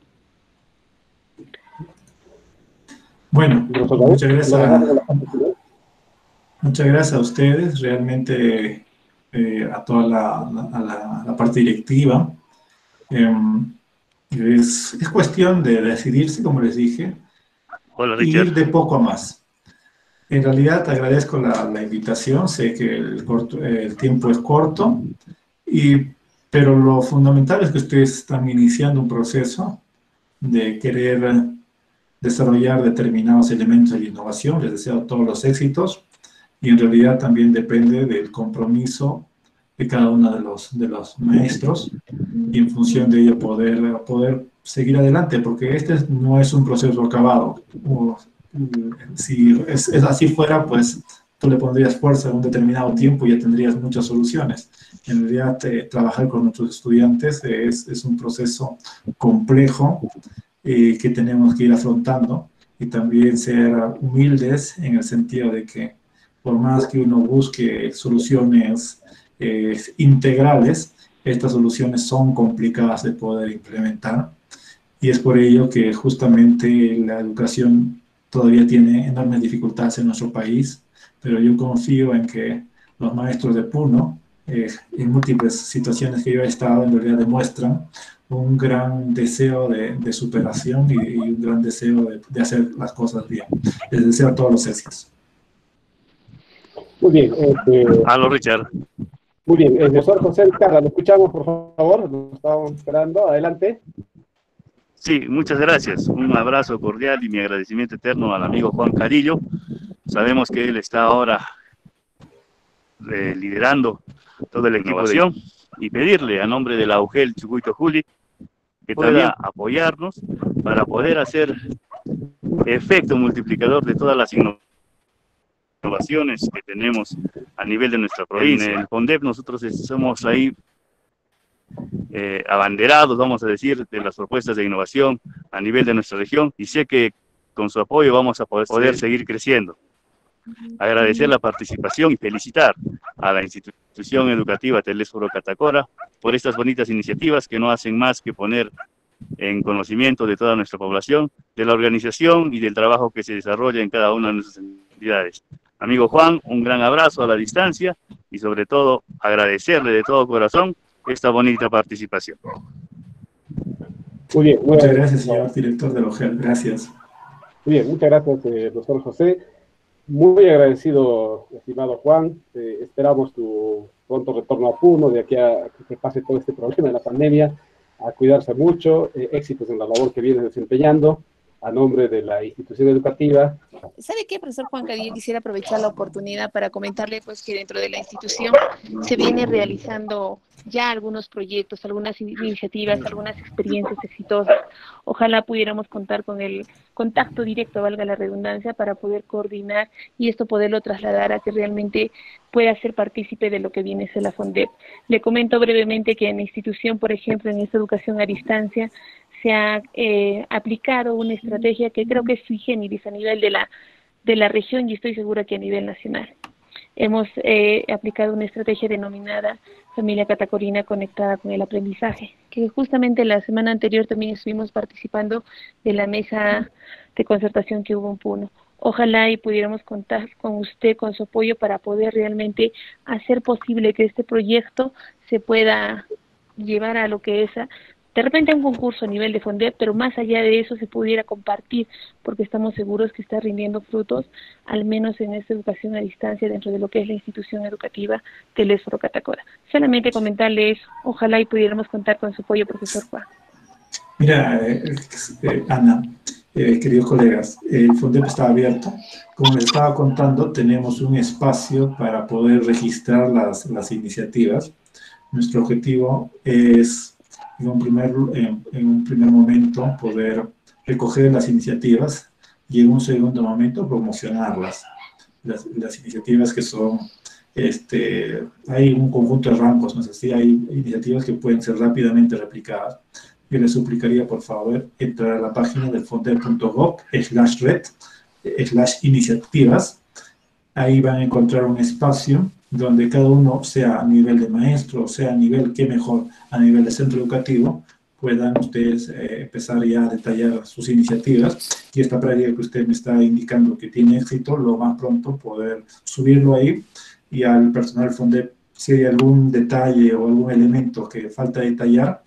Bueno, muchas gracias a ustedes, realmente a toda la parte directiva. Es cuestión de decidirse, como les dije, y ir de poco a más. En realidad, te agradezco la invitación, sé que el tiempo es corto, pero lo fundamental es que ustedes están iniciando un proceso de querer desarrollar determinados elementos de innovación. Les deseo todos los éxitos, y en realidad también depende del compromiso de cada uno de los maestros, y en función de ello poder seguir adelante, porque este no es un proceso acabado. Si así fuera, pues tú le pondrías fuerza a un determinado tiempo y ya tendrías muchas soluciones. En realidad, trabajar con nuestros estudiantes es un proceso complejo que tenemos que ir afrontando, y también ser humildes en el sentido de que por más que uno busque soluciones integrales, estas soluciones son complicadas de poder implementar, y es por ello que justamente la educación todavía tiene enormes dificultades en nuestro país, pero yo confío en que los maestros de Puno, en múltiples situaciones que yo he estado, en realidad demuestran un gran deseo de superación y un gran deseo de hacer las cosas bien. Les deseo todos los éxitos. Muy bien. Aló, Richard. Muy bien. El profesor José Vizcarra, lo escuchamos, por favor. Lo estábamos esperando. Adelante. Sí, muchas gracias. Un abrazo cordial y mi agradecimiento eterno al amigo Juan Cadillo. Sabemos que él está ahora liderando todo el equipo de innovación, y pedirle a nombre de la UGEL Chucuito Juli que pueda apoyarnos para poder hacer efecto multiplicador de todas las innovaciones que tenemos a nivel de nuestra provincia. En el FONDEP nosotros somos ahí abanderados, vamos a decir, de las propuestas de innovación a nivel de nuestra región, y sé que con su apoyo vamos a poder seguir creciendo. Agradecer la participación y felicitar a la institución educativa Telésforo Catacora por estas bonitas iniciativas que no hacen más que poner en conocimiento de toda nuestra población, de la organización y del trabajo que se desarrolla en cada una de nuestras entidades. Amigo Juan, un gran abrazo a la distancia y sobre todo agradecerle de todo corazón esta bonita participación. Muy bien. Muchas gracias, señor director de la UGEL. Gracias. Muy bien, muchas gracias, doctor José. Muy agradecido, estimado Juan. Esperamos tu pronto retorno a Puno, de aquí a que pase todo este problema de la pandemia, a cuidarse mucho, éxitos en la labor que vienes desempeñando, a nombre de la institución educativa. ¿Sabe qué, profesor Juan Cadillo? Quisiera aprovechar la oportunidad para comentarle pues que dentro de la institución se viene realizando ya algunos proyectos, algunas iniciativas, algunas experiencias exitosas. Ojalá pudiéramos contar con el contacto directo, valga la redundancia, para poder coordinar y esto poderlo trasladar a que realmente pueda ser partícipe de lo que viene a ser la FONDEP. Le comento brevemente que en la institución, por ejemplo, en esta educación a distancia, se ha aplicado una estrategia que creo que es sui generis a nivel de la región y estoy segura que a nivel nacional. Hemos aplicado una estrategia denominada Familia Catacorina Conectada con el Aprendizaje, que justamente la semana anterior también estuvimos participando de la mesa de concertación que hubo en Puno. Ojalá y pudiéramos contar con usted, con su apoyo para poder realmente hacer posible que este proyecto se pueda llevar a lo que es de repente un concurso a nivel de FONDEP, pero más allá de eso se pudiera compartir, porque estamos seguros que está rindiendo frutos, al menos en esta educación a distancia dentro de lo que es la institución educativa Telésforo Catacora. Solamente comentarle eso, ojalá y pudiéramos contar con su apoyo, profesor Juan. Mira, Ana, queridos colegas, el FONDEP está abierto. Como les estaba contando, tenemos un espacio para poder registrar las iniciativas. Nuestro objetivo es en un primer momento poder recoger las iniciativas y en un segundo momento promocionarlas. Las iniciativas que son, hay un conjunto de rangos, no sé si hay iniciativas que pueden ser rápidamente replicadas. Yo les suplicaría, por favor, entrar a la página del fondep.gov/red/iniciativas. Ahí van a encontrar un espacio donde cada uno, sea a nivel de maestro, sea a nivel, qué mejor, a nivel de centro educativo, puedan ustedes empezar ya a detallar sus iniciativas, y esta práctica que usted me está indicando que tiene éxito, lo más pronto poder subirlo ahí, y al personal FONDEP, si hay algún detalle o algún elemento que falta detallar,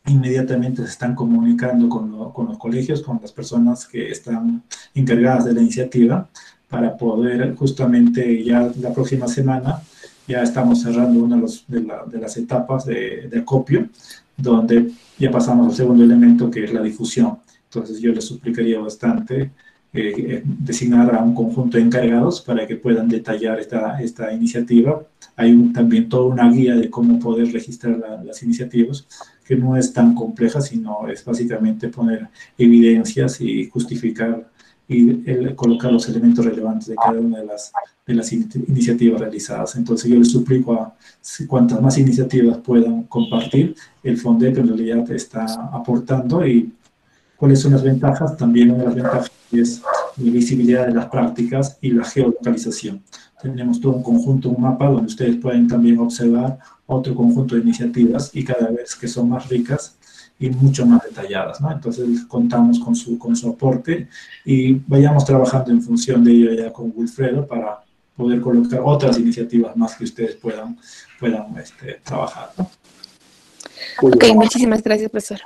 inmediatamente se están comunicando con los colegios, con las personas que están encargadas de la iniciativa, para poder justamente ya la próxima semana, ya estamos cerrando una de las etapas de acopio, donde ya pasamos al segundo elemento, que es la difusión. Entonces yo les suplicaría bastante designar a un conjunto de encargados para que puedan detallar esta iniciativa. Hay también toda una guía de cómo poder registrar las iniciativas, que no es tan compleja, sino es básicamente poner evidencias y justificar y colocar los elementos relevantes de cada una de las iniciativas realizadas. Entonces yo les suplico a cuantas más iniciativas puedan compartir, el FONDEP en realidad está aportando, y ¿Cuáles son las ventajas? También una de las ventajas es la visibilidad de las prácticas y la geolocalización. Tenemos todo un conjunto, un mapa, donde ustedes pueden también observar otro conjunto de iniciativas y cada vez que son más ricas y mucho más detalladas, ¿no? Entonces contamos con su aporte y vayamos trabajando en función de ello ya con Wilfredo para poder colocar otras iniciativas más que ustedes puedan trabajar, ¿no? Ok, muchísimas gracias, profesor.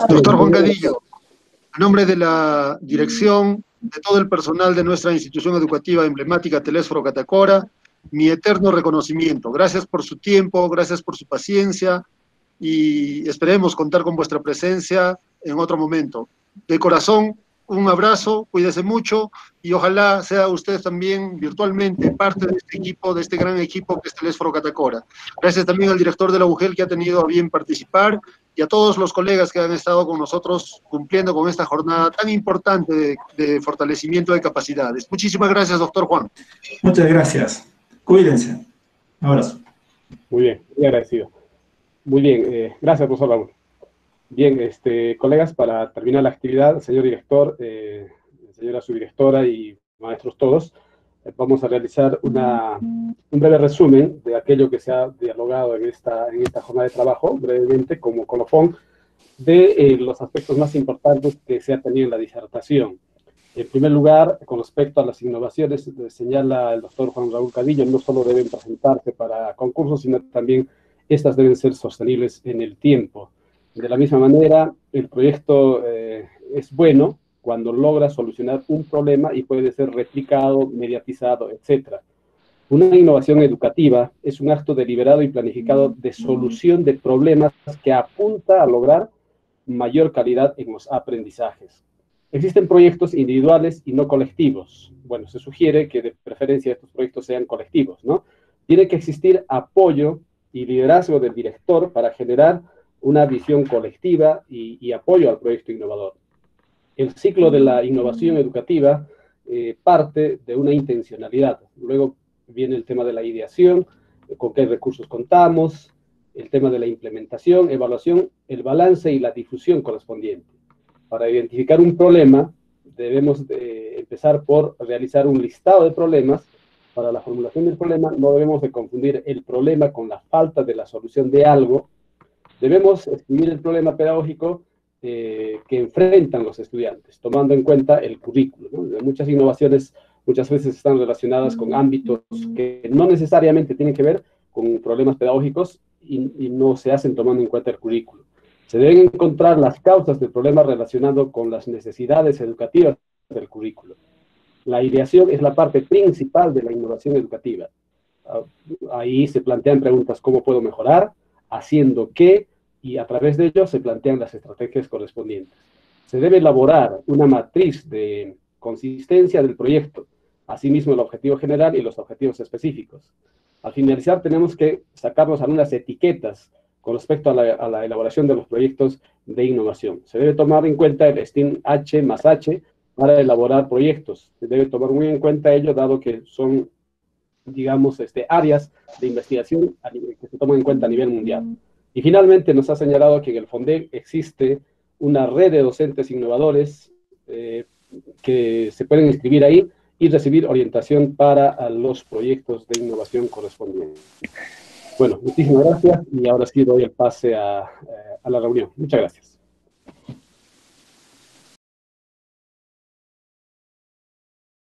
Doctor Juan Cadillo, en nombre de la dirección, de todo el personal de nuestra institución educativa emblemática Telésforo Catacora, mi eterno reconocimiento. Gracias por su tiempo, gracias por su paciencia y esperemos contar con vuestra presencia en otro momento. De corazón, un abrazo, cuídese mucho y ojalá sea usted también virtualmente parte de este equipo, de este gran equipo que es Telésforo Catacora. Gracias también al director de la UGEL que ha tenido a bien participar y a todos los colegas que han estado con nosotros cumpliendo con esta jornada tan importante de fortalecimiento de capacidades. Muchísimas gracias, doctor Juan. Muchas gracias. Cuídense. Un abrazo. Muy bien, muy agradecido. Muy bien, gracias, profesor Raúl. Bien, colegas, para terminar la actividad, señor director, señora subdirectora y maestros todos, vamos a realizar un breve resumen de aquello que se ha dialogado en esta jornada de trabajo, brevemente, como colofón, de los aspectos más importantes que se ha tenido en la disertación. En primer lugar, con respecto a las innovaciones, señala el doctor Juan Raúl Cadillo, no solo deben presentarse para concursos, sino también estas deben ser sostenibles en el tiempo. De la misma manera, el proyecto es bueno cuando logra solucionar un problema y puede ser replicado, mediatizado, etc. Una innovación educativa es un acto deliberado y planificado de solución de problemas que apunta a lograr mayor calidad en los aprendizajes. Existen proyectos individuales y no colectivos. Bueno, se sugiere que de preferencia estos proyectos sean colectivos, ¿no? Tiene que existir apoyo y liderazgo del director para generar una visión colectiva y apoyo al proyecto innovador. El ciclo de la innovación educativa parte de una intencionalidad. Luego viene el tema de la ideación, con qué recursos contamos, el tema de la implementación, evaluación, el balance y la difusión correspondiente. Para identificar un problema, debemos empezar por realizar un listado de problemas. Para la formulación del problema, no debemos de confundir el problema con la falta de la solución de algo. Debemos escribir el problema pedagógico que enfrentan los estudiantes, tomando en cuenta el currículo, ¿no? Muchas innovaciones muchas veces están relacionadas con ámbitos que no necesariamente tienen que ver con problemas pedagógicos y no se hacen tomando en cuenta el currículo. Se deben encontrar las causas del problema relacionado con las necesidades educativas del currículo. La ideación es la parte principal de la innovación educativa. Ahí se plantean preguntas: ¿cómo puedo mejorar? ¿Haciendo qué? Y a través de ello se plantean las estrategias correspondientes. Se debe elaborar una matriz de consistencia del proyecto, asimismo el objetivo general y los objetivos específicos. Al finalizar tenemos que sacarnos algunas etiquetas con respecto a la elaboración de los proyectos de innovación. Se debe tomar en cuenta el STEAM H+H para elaborar proyectos. Se debe tomar muy en cuenta ello, dado que son, digamos, áreas de investigación que se toman en cuenta a nivel mundial. Y finalmente nos ha señalado que en el FONDEC existe una red de docentes innovadores que se pueden inscribir ahí y recibir orientación para los proyectos de innovación correspondientes. Bueno, muchísimas gracias y ahora sí doy el pase a la reunión. Muchas gracias.